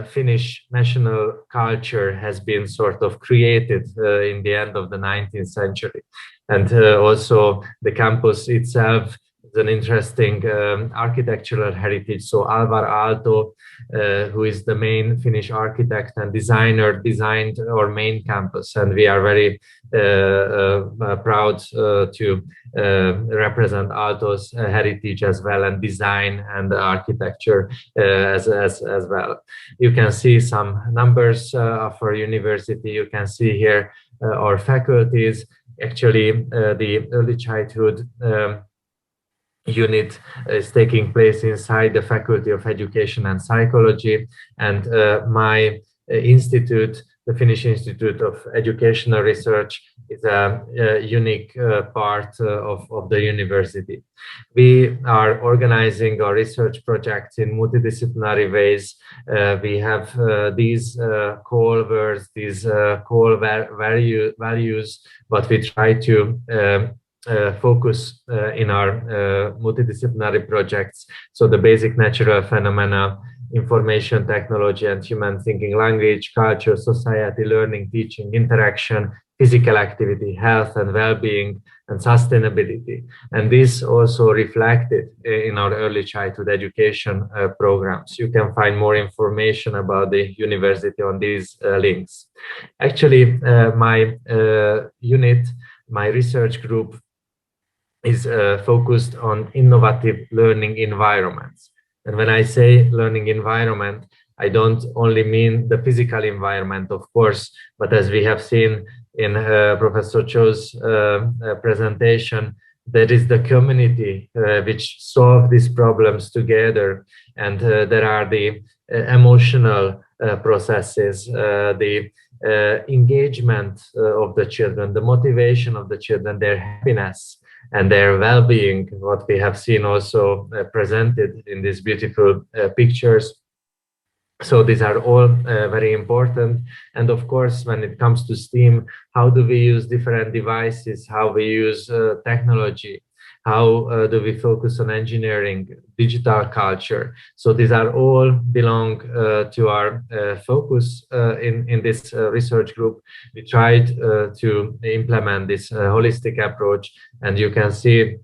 [SPEAKER 5] Finnish national culture has been sort of created in the end of the 19th century. And also the campus itself is an interesting architectural heritage. So Alvar Aalto, who is the main Finnish architect and designer, designed our main campus. And we are very proud to represent Aalto's heritage as well, and design and architecture as well. You can see some numbers of our university. You can see here our faculties. Actually, the early childhood unit is taking place inside the Faculty of Education and Psychology, and my institute, the Finnish Institute of Educational Research, is a unique part of the university. We are organizing our research projects in multidisciplinary ways. We have these core words, these core values, but we try to focus in our multidisciplinary projects. So the basic natural phenomena, information technology and human thinking, language, culture, society, learning, teaching, interaction, physical activity, health and well-being, and sustainability. And this also reflected in our early childhood education programs. You can find more information about the university on these links. Actually, my unit, my research group, is focused on innovative learning environments. And when I say learning environment, I don't only mean the physical environment, of course, but as we have seen in Professor Cho's presentation, there is the community which solve these problems together. And there are the emotional processes, the engagement of the children, the motivation of the children, their happiness and their well-being, what we have seen also presented in these beautiful pictures. So these are all very important. And of course, when it comes to STEAM, how do we use different devices, how we use technology, how do we focus on engineering, digital culture? So these are all belong to our focus in this research group. We tried to implement this holistic approach, and you can see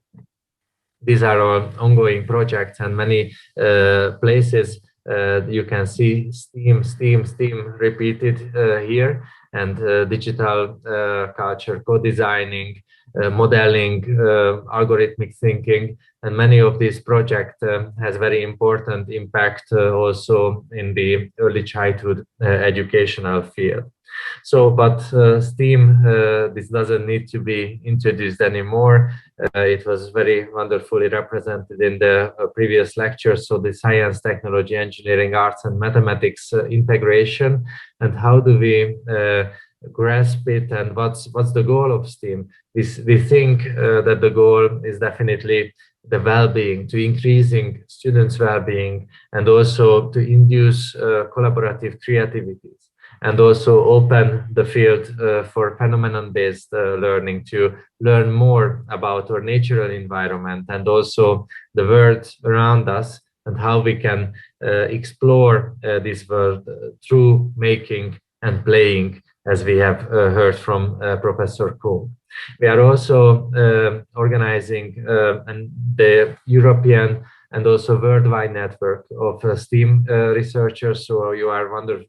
[SPEAKER 5] these are our ongoing projects, and many places you can see STEAM repeated here, and digital culture, co-designing, modeling, algorithmic thinking, and many of these projects has very important impact also in the early childhood educational field. So, but STEAM, this doesn't need to be introduced anymore. It was very wonderfully represented in the previous lecture. So the science, technology, engineering, arts, and mathematics integration, and how do we grasp it, and what's the goal of STEAM? We think that the goal is definitely the well-being, to increasing students' well-being, and also to induce collaborative creativities, and also open the field for phenomenon-based learning, to learn more about our natural environment and also the world around us, and how we can explore this world through making and playing, as we have heard from Professor Kuhn. We are also organizing the European and also worldwide network of STEAM researchers. So you are warmly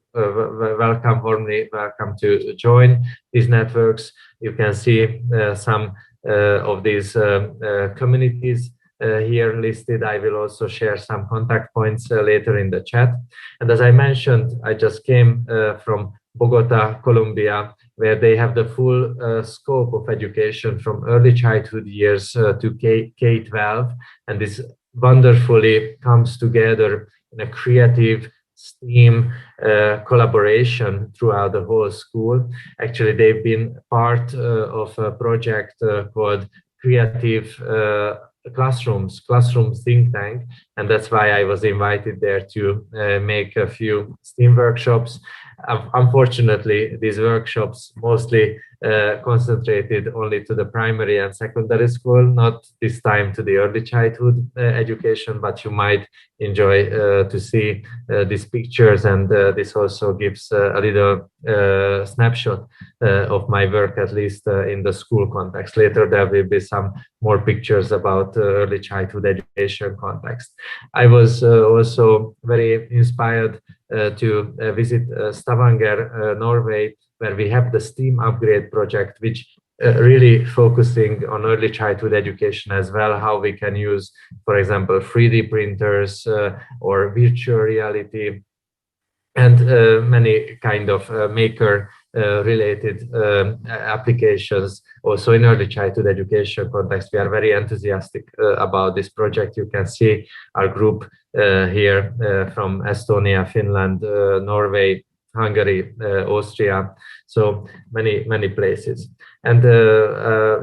[SPEAKER 5] welcome to join these networks. You can see some of these communities here listed. I will also share some contact points later in the chat. And as I mentioned, I just came from Bogota, Colombia, where they have the full scope of education from early childhood years to K-12. And this wonderfully comes together in a creative, STEAM collaboration throughout the whole school. Actually, they've been part of a project called Creative Classroom think tank, and that's why I was invited there to make a few STEAM workshops. Unfortunately, these workshops mostly concentrated only to the primary and secondary school, not this time to the early childhood education, but you might enjoy to see these pictures, and this also gives a little snapshot of my work, at least in the school context. Later there will be some more pictures about early childhood education context. I was also very inspired to visit Stavanger, Norway, where we have the STEAM upgrade project, which really focusing on early childhood education as well, how we can use, for example, 3D printers or virtual reality and many kind of maker related applications also in early childhood education context. We are very enthusiastic about this project. You can see our group here from Estonia, Finland, Norway, Hungary, Austria, so many places. And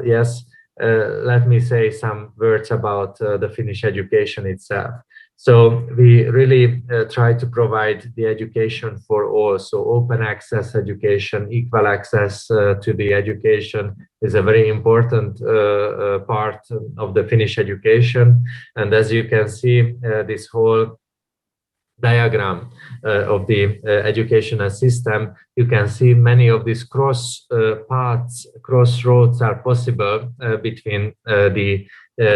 [SPEAKER 5] yes, let me say some words about the Finnish education itself. So we really try to provide the education for all. So open access education, equal access to the education is a very important part of the Finnish education. And as you can see, this whole diagram of the educational system, you can see many of these crossroads are possible between the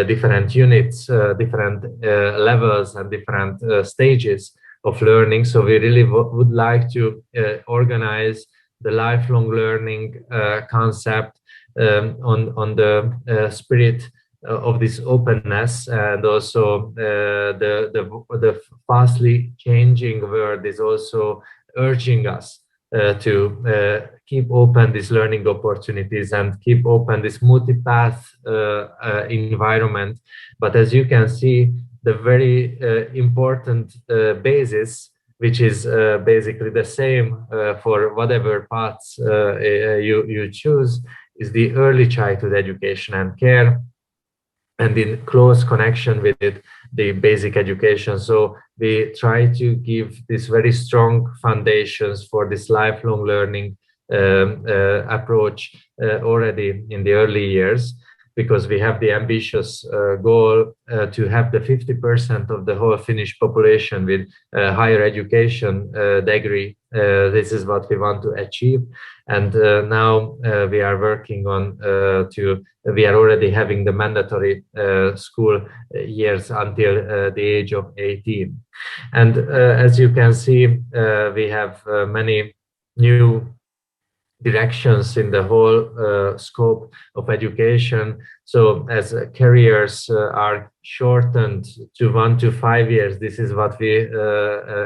[SPEAKER 5] different units, different levels and different stages of learning. So we really would like to organize the lifelong learning concept on the spirit of this openness, and also the fastly changing world is also urging us to keep open these learning opportunities and keep open this multipath environment. But as you can see, the very important basis, which is basically the same for whatever paths you choose, is the early childhood education and care, and in close connection with it, the basic education. So we try to give these very strong foundations for this lifelong learning approach already in the early years, because we have the ambitious goal to have the 50% of the whole Finnish population with higher education degree. This is what we want to achieve. And now we are working on we are already having the mandatory school years until the age of 18. And as you can see, we have many new directions in the whole scope of education. So as careers are shortened to 1 to 5 years, this is what we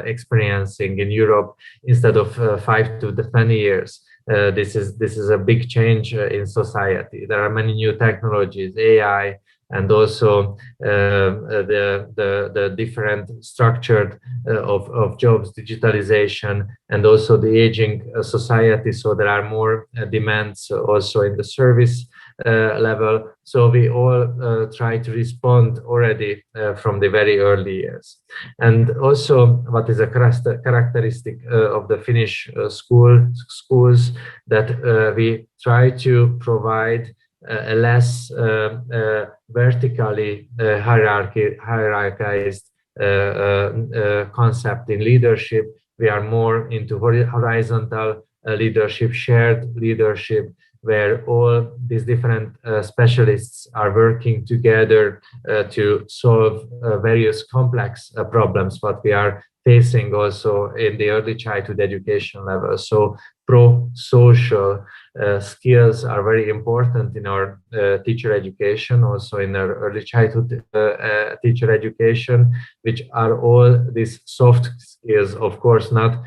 [SPEAKER 5] experiencing in Europe instead of 5 to 10 years. This is a big change in society. There are many new technologies, AI, and also the different structure of jobs, digitalization, and also the aging society. So there are more demands also in the service level. So we all try to respond already from the very early years. And also what is a characteristic of the Finnish schools, that we try to provide a less vertically hierarchized concept in leadership. We are more into horizontal leadership, shared leadership, where all these different specialists are working together to solve various complex problems what we are facing also in the early childhood education level. So pro-social skills are very important in our teacher education, also in our early childhood teacher education, which are all these soft skills, of course, not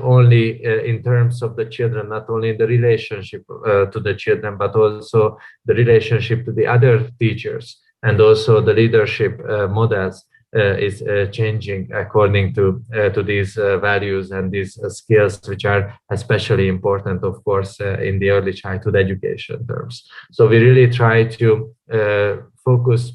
[SPEAKER 5] only in terms of the children, not only in the relationship to the children, but also the relationship to the other teachers, and also the leadership models is changing according to these values and these skills, which are especially important, of course, in the early childhood education terms. So we really try to focus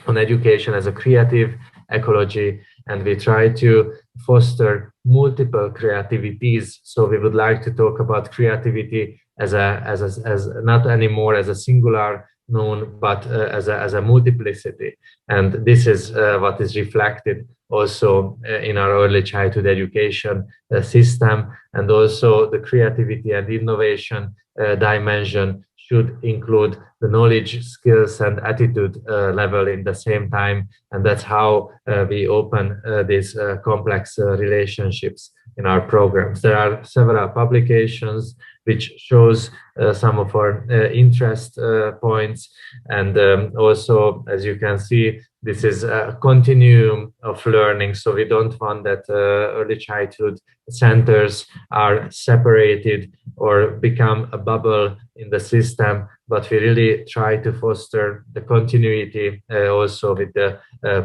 [SPEAKER 5] on education as a creative ecology, and we try to foster multiple creativities. So we would like to talk about creativity as not anymore as a singular known, but as a multiplicity. And this is what is reflected also in our early childhood education system. And also the creativity and innovation dimension should include the knowledge, skills, and attitude level in the same time. And that's how we open these complex relationships in our programs. There are several publications which shows some of our interest points. And also, as you can see, this is a continuum of learning. So we don't want that early childhood centers are separated or become a bubble in the system, but we really try to foster the continuity also with the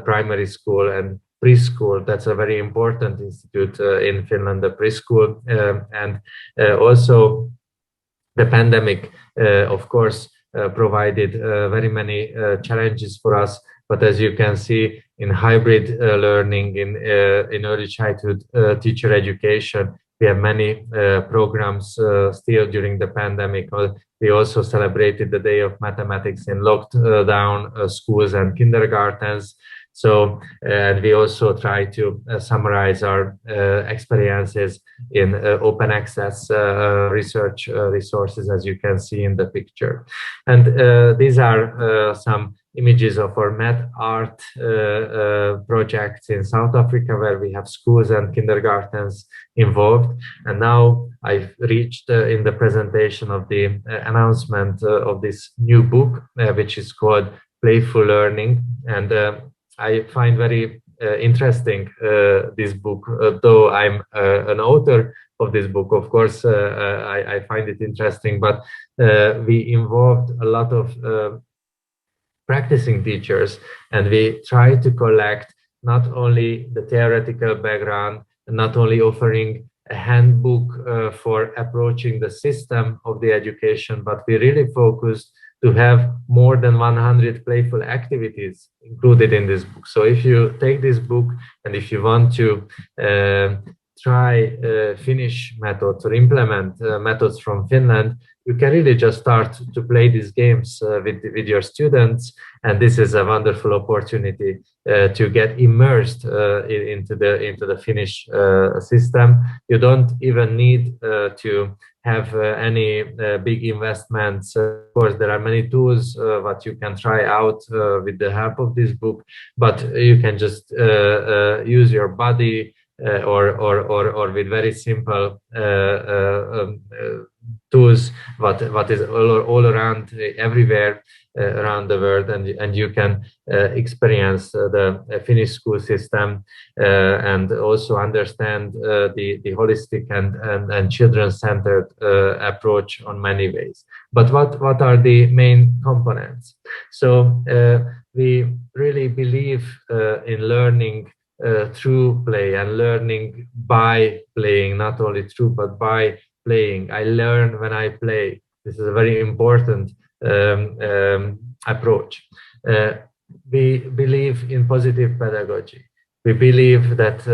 [SPEAKER 5] primary school and preschool. That's a very important institute in Finland, the preschool. And also the pandemic, of course, provided very many challenges for us. But as you can see, in hybrid learning, in early childhood teacher education, we have many programs still during the pandemic. We also celebrated the Day of Mathematics in locked down schools and kindergartens. So, and we also try to summarize our experiences in open access research resources, as you can see in the picture. And these are some images of our math art projects in South Africa, where we have schools and kindergartens involved. And now I've reached in the presentation of the announcement of this new book, which is called Playful Learning. And I find very interesting this book, though I'm an author of this book. Of course, I find it interesting, but we involved a lot of practicing teachers, and we try to collect not only the theoretical background, not only offering a handbook for approaching the system of the education, but we really focused to have more than 100 playful activities included in this book. So if you take this book and if you want to try Finnish methods or implement methods from Finland, you can really just start to play these games with your students. And this is a wonderful opportunity to get immersed into the Finnish system. You don't even need to have any big investments. Of course, there are many tools that you can try out with the help of this book, but you can just use your body or with very simple tools what is all around everywhere around the world, and you can experience the Finnish school system and also understand the holistic and children-centered approach on many ways. But what are the main components? So we really believe in learning through play and learning by playing, not only through but by playing. I learn when I play. This is a very important approach. We believe in positive pedagogy. We believe that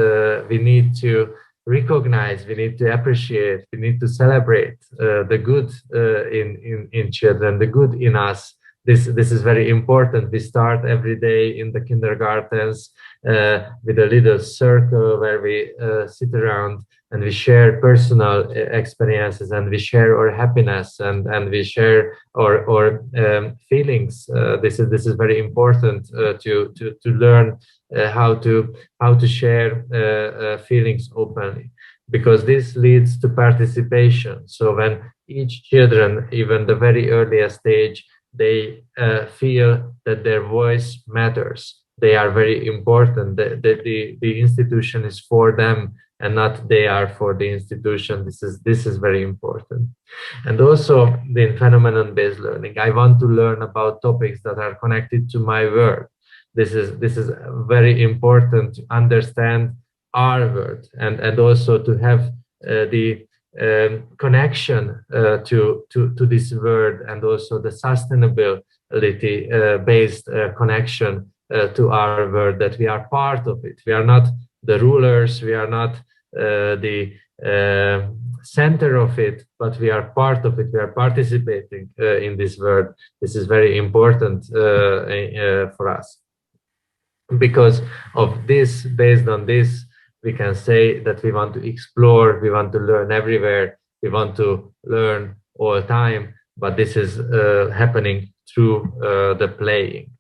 [SPEAKER 5] we need to recognize, we need to appreciate, we need to celebrate the good in children, the good in us. This is very important. We start every day in the kindergartens with a little circle where we sit around and we share personal experiences, and we share our happiness, and we share our feelings. This is very important to learn how to share feelings openly, because this leads to participation. So when each children, even the very earliest stage, they feel that their voice matters. They are very important. The institution is for them, and not they are for the institution. This is very important. And also the phenomenon-based learning. I want to learn about topics that are connected to my work. this is very important to understand our world and also to have the connection to this world, and also the sustainability based connection to our world, that we are part of it. We are not the rulers, we are not the center of it, but we are part of it. We are participating in this world. This is very important for us. Because of this, based on this, we can say that we want to explore, we want to learn everywhere, we want to learn all the time, but this is happening through the playing.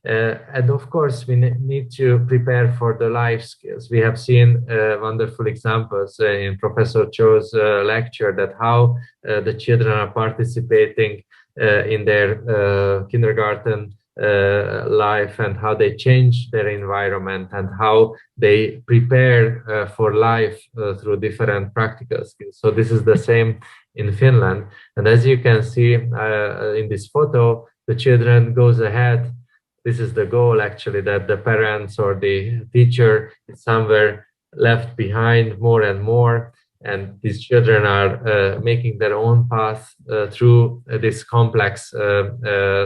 [SPEAKER 5] And of course, we need to prepare for the life skills. We have seen wonderful examples in Professor Cho's lecture, that how the children are participating in their kindergarten life, and how they change their environment, and how they prepare for life through different practical skills. So this is the same in Finland. And as you can see in this photo, the children goes ahead. This is the goal, actually, that the parents or the teacher is somewhere left behind more and more. And these children are making their own path through this complex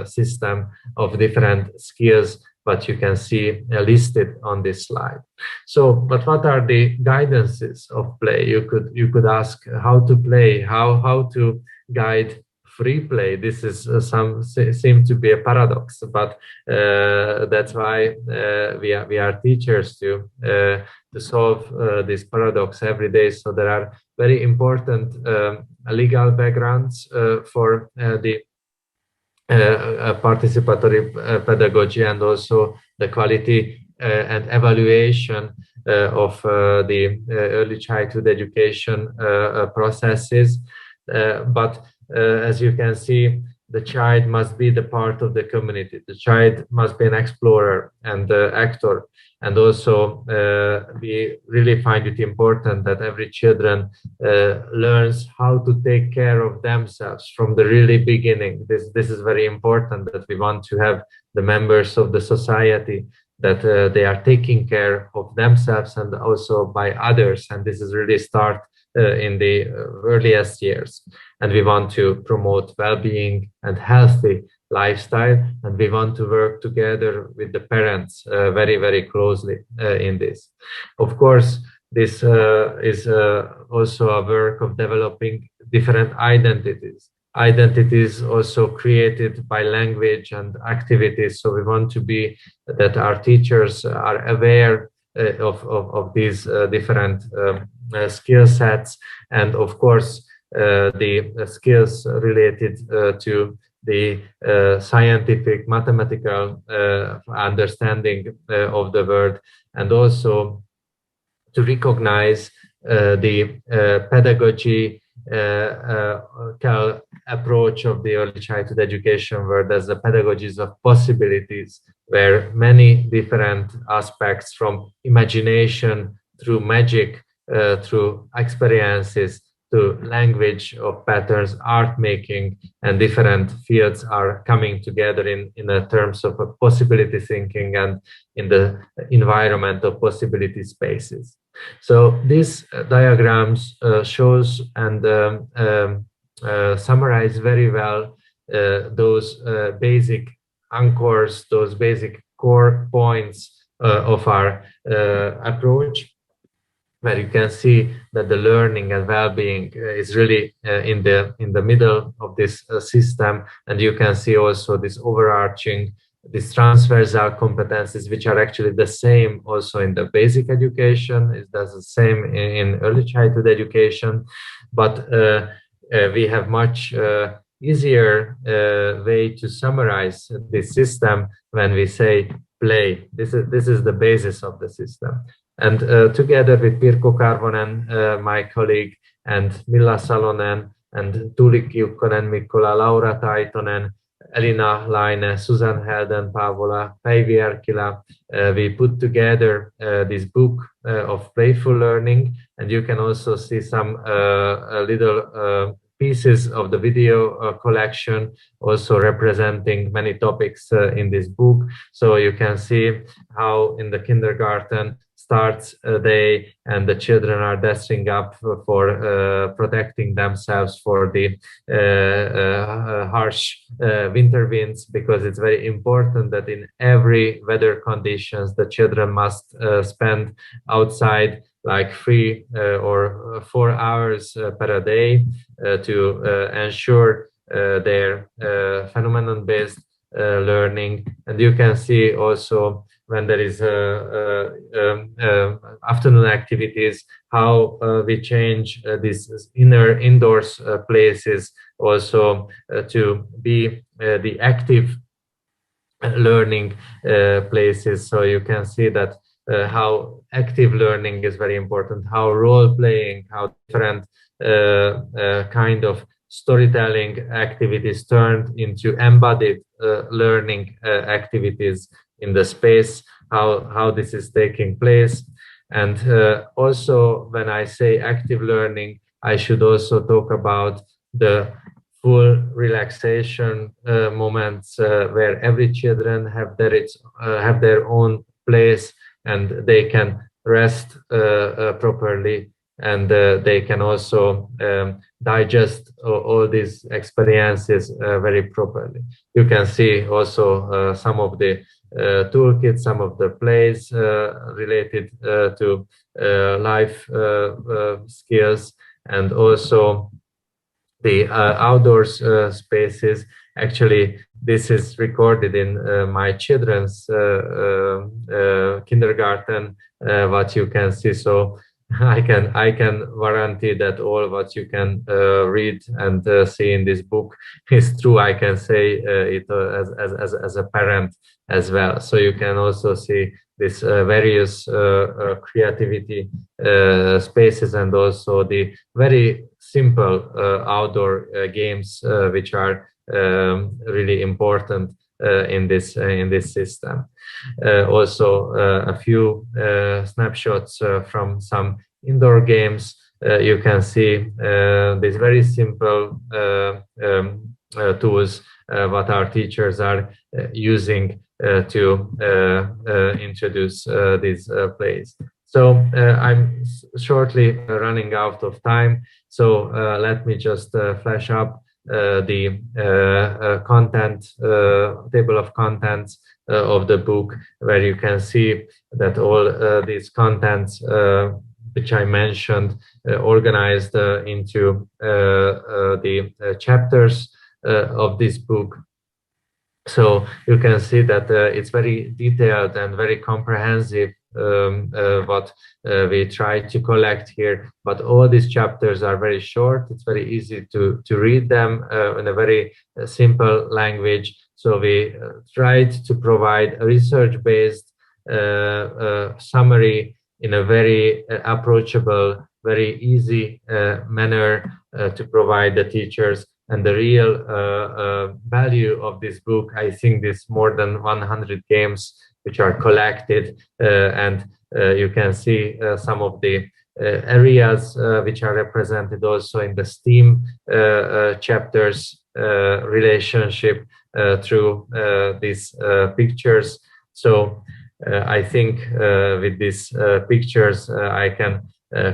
[SPEAKER 5] system of different skills, but you can see listed on this slide. So, but what are the guidances of play? You could ask how to play, how to guide free play. This is seem to be a paradox, but that's why we are teachers to solve this paradox every day. So there are very important legal backgrounds for the participatory pedagogy, and also the quality and evaluation of the early childhood education processes. But as you can see, the child must be the part of the community. The child must be an explorer and actor. And also, we really find it important that every children learns how to take care of themselves from the really beginning. This is very important, that we want to have the members of the society, that they are taking care of themselves and also by others. And this is really start in the earliest years. And we want to promote well-being and healthy lifestyle, and we want to work together with the parents very, very closely in this. Of course, this is also a work of developing different identities. Identities also created by language and activities. So we want to be that our teachers are aware of these different skill sets, and of course the skills related to the scientific, mathematical understanding of the world, and also to recognize the pedagogy approach of the early childhood education world as the pedagogies of possibilities, where many different aspects, from imagination through magic, through experiences, to language of patterns, art making, and different fields are coming together in the terms of a possibility thinking and in the environment of possibility spaces. So these diagrams shows and summarize very well those basic anchors, those basic core points of our approach, where you can see that the learning and well-being is really in the middle of this system. And you can see also this overarching, these transversal competencies, which are actually the same also in the basic education. It does the same in early childhood education, but we have much easier way to summarize this system when we say play. This is the basis of the system. And together with Pirkko Karvonen, my colleague, and Milla Salonen, and Tuuli Kiukkonen, Mikkola, Laura Taitonen, Elina Laine, Susan Helden, Paavola, Päivi Erkkilä, we put together this book of playful learning. And you can also see some little pieces of the video collection, also representing many topics in this book. So you can see how in the kindergarten starts a day and the children are dressing up for protecting themselves for the harsh winter winds, because it's very important that in every weather conditions the children must spend outside like 3 or 4 hours per day to ensure their phenomenon-based learning. And you can see also when there is afternoon activities, how we change these indoors places also to be the active learning places. So you can see that how active learning is very important, how role-playing, how different kind of storytelling activities turned into embodied learning activities in the space, how this is taking place. And also when I say active learning, I should also talk about the full relaxation moments where every children have their own place and they can rest properly, and they can also digest all these experiences very properly. You can see also some of the toolkits, some of the plays related to life skills, and also the outdoors spaces. Actually, this is recorded in my children's kindergarten, what you can see. So I can guarantee that all what you can read and see in this book is true. I can say it as a parent as well. So you can also see this various creativity spaces, and also the very simple outdoor games which are really important in this system. Also a few snapshots from some indoor games. You can see these very simple tools what our teachers are using to introduce these plays. So I'm shortly running out of time, so let me just flash up the content, table of contents of the book, where you can see that all these contents which I mentioned organized into the chapters of this book. So you can see that it's very detailed and very comprehensive what we try to collect here, but all these chapters are very short. It's very easy to read them in a very simple language. So we tried to provide a research-based summary in a very approachable, very easy manner to provide the teachers. And the real value of this book, I think, this more than 100 games which are collected, and you can see some of the areas which are represented also in the STEAM chapters relationship through these pictures. So I think with these pictures I can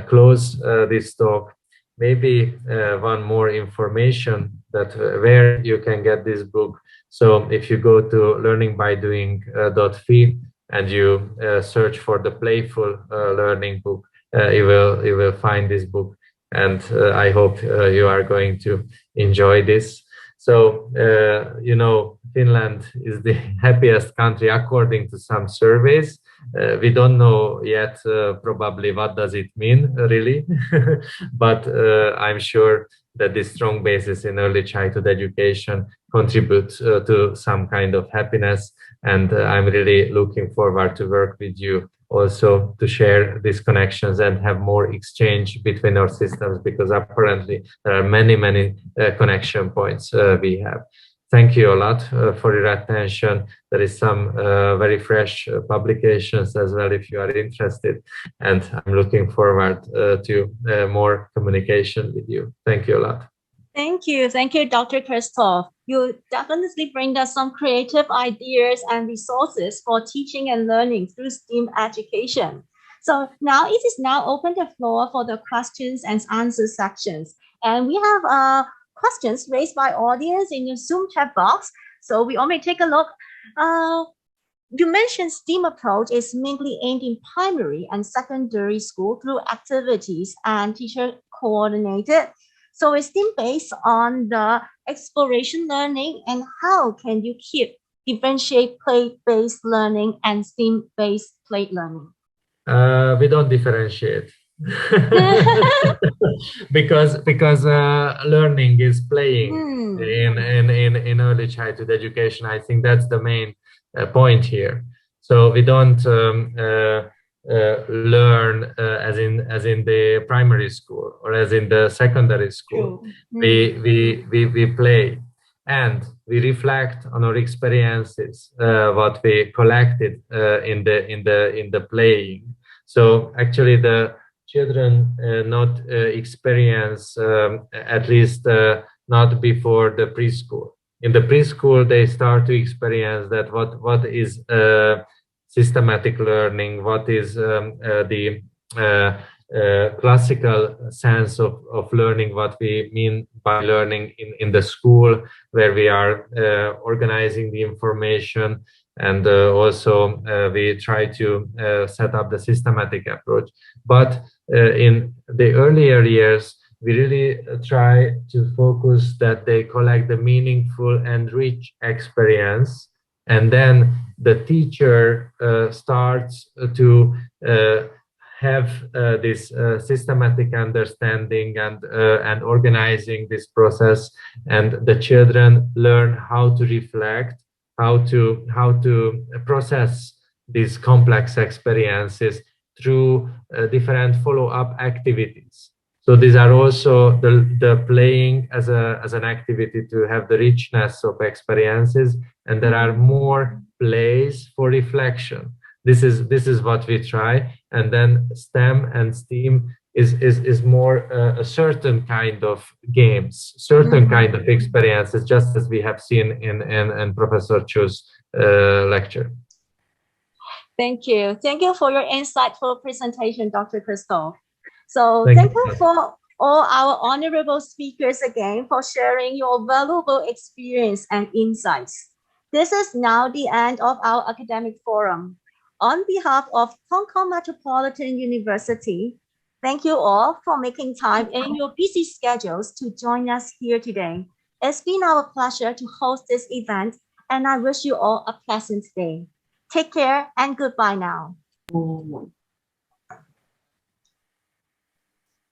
[SPEAKER 5] close this talk. Maybe one more information that where you can get this book. So if you go to learningbydoing.fi and you search for the Playful Learning book, you will find this book, and I hope you are going to enjoy this. So you know, Finland is the happiest country according to some surveys. We don't know yet probably what does it mean really, but I'm sure that this strong basis in early childhood education contributes to some kind of happiness, and I'm really looking forward to work with you also to share these connections and have more exchange between our systems, because apparently there are many connection points we have. Thank you a lot for your attention. There is some very fresh publications as well if you are interested, and I'm looking forward to more communication with you. Thank you a lot.
[SPEAKER 1] Thank you, Dr. Christoph. You definitely bring us some creative ideas and resources for teaching and learning through STEAM education. So now it is now open the floor for the questions and answers sections. And we have questions raised by audience in your Zoom chat box. So we all may take a look. You mentioned STEAM approach is mainly aimed in primary and secondary school through activities and teacher coordinated. So it's STEAM based on the exploration learning, and how can you differentiate play-based learning and STEAM-based play learning?
[SPEAKER 5] We don't differentiate because learning is playing in early childhood education. I think that's the main point here. So we don't learn as in the primary school or as in the secondary school. We play and we reflect on our experiences, what we collected in the playing. So actually the children not experience, at least not before the preschool. In the preschool, they start to experience that what is systematic learning, what is the classical sense of learning, what we mean by learning in the school, where we are organizing the information, and also we try to set up the systematic approach. But in the earlier years, we really try to focus that they collect the meaningful and rich experience, and then the teacher starts to have this systematic understanding and organizing this process, and the children learn how to reflect, how to process these complex experiences through different follow-up activities. So these are also the playing as an activity to have the richness of experiences, and there are more plays for reflection. This is what we try, and then STEM and STEAM is more a certain kind of games, certain kind of experiences, just as we have seen in Professor Chu's lecture.
[SPEAKER 1] Thank you for your insightful presentation, Dr. Christoph. So thank you for all our honorable speakers again for sharing your valuable experience and insights. This is now the end of our academic forum. On behalf of Hong Kong Metropolitan University, thank you all for making time in your busy schedules to join us here today. It's been our pleasure to host this event, and I wish you all a pleasant day. Take care and goodbye now.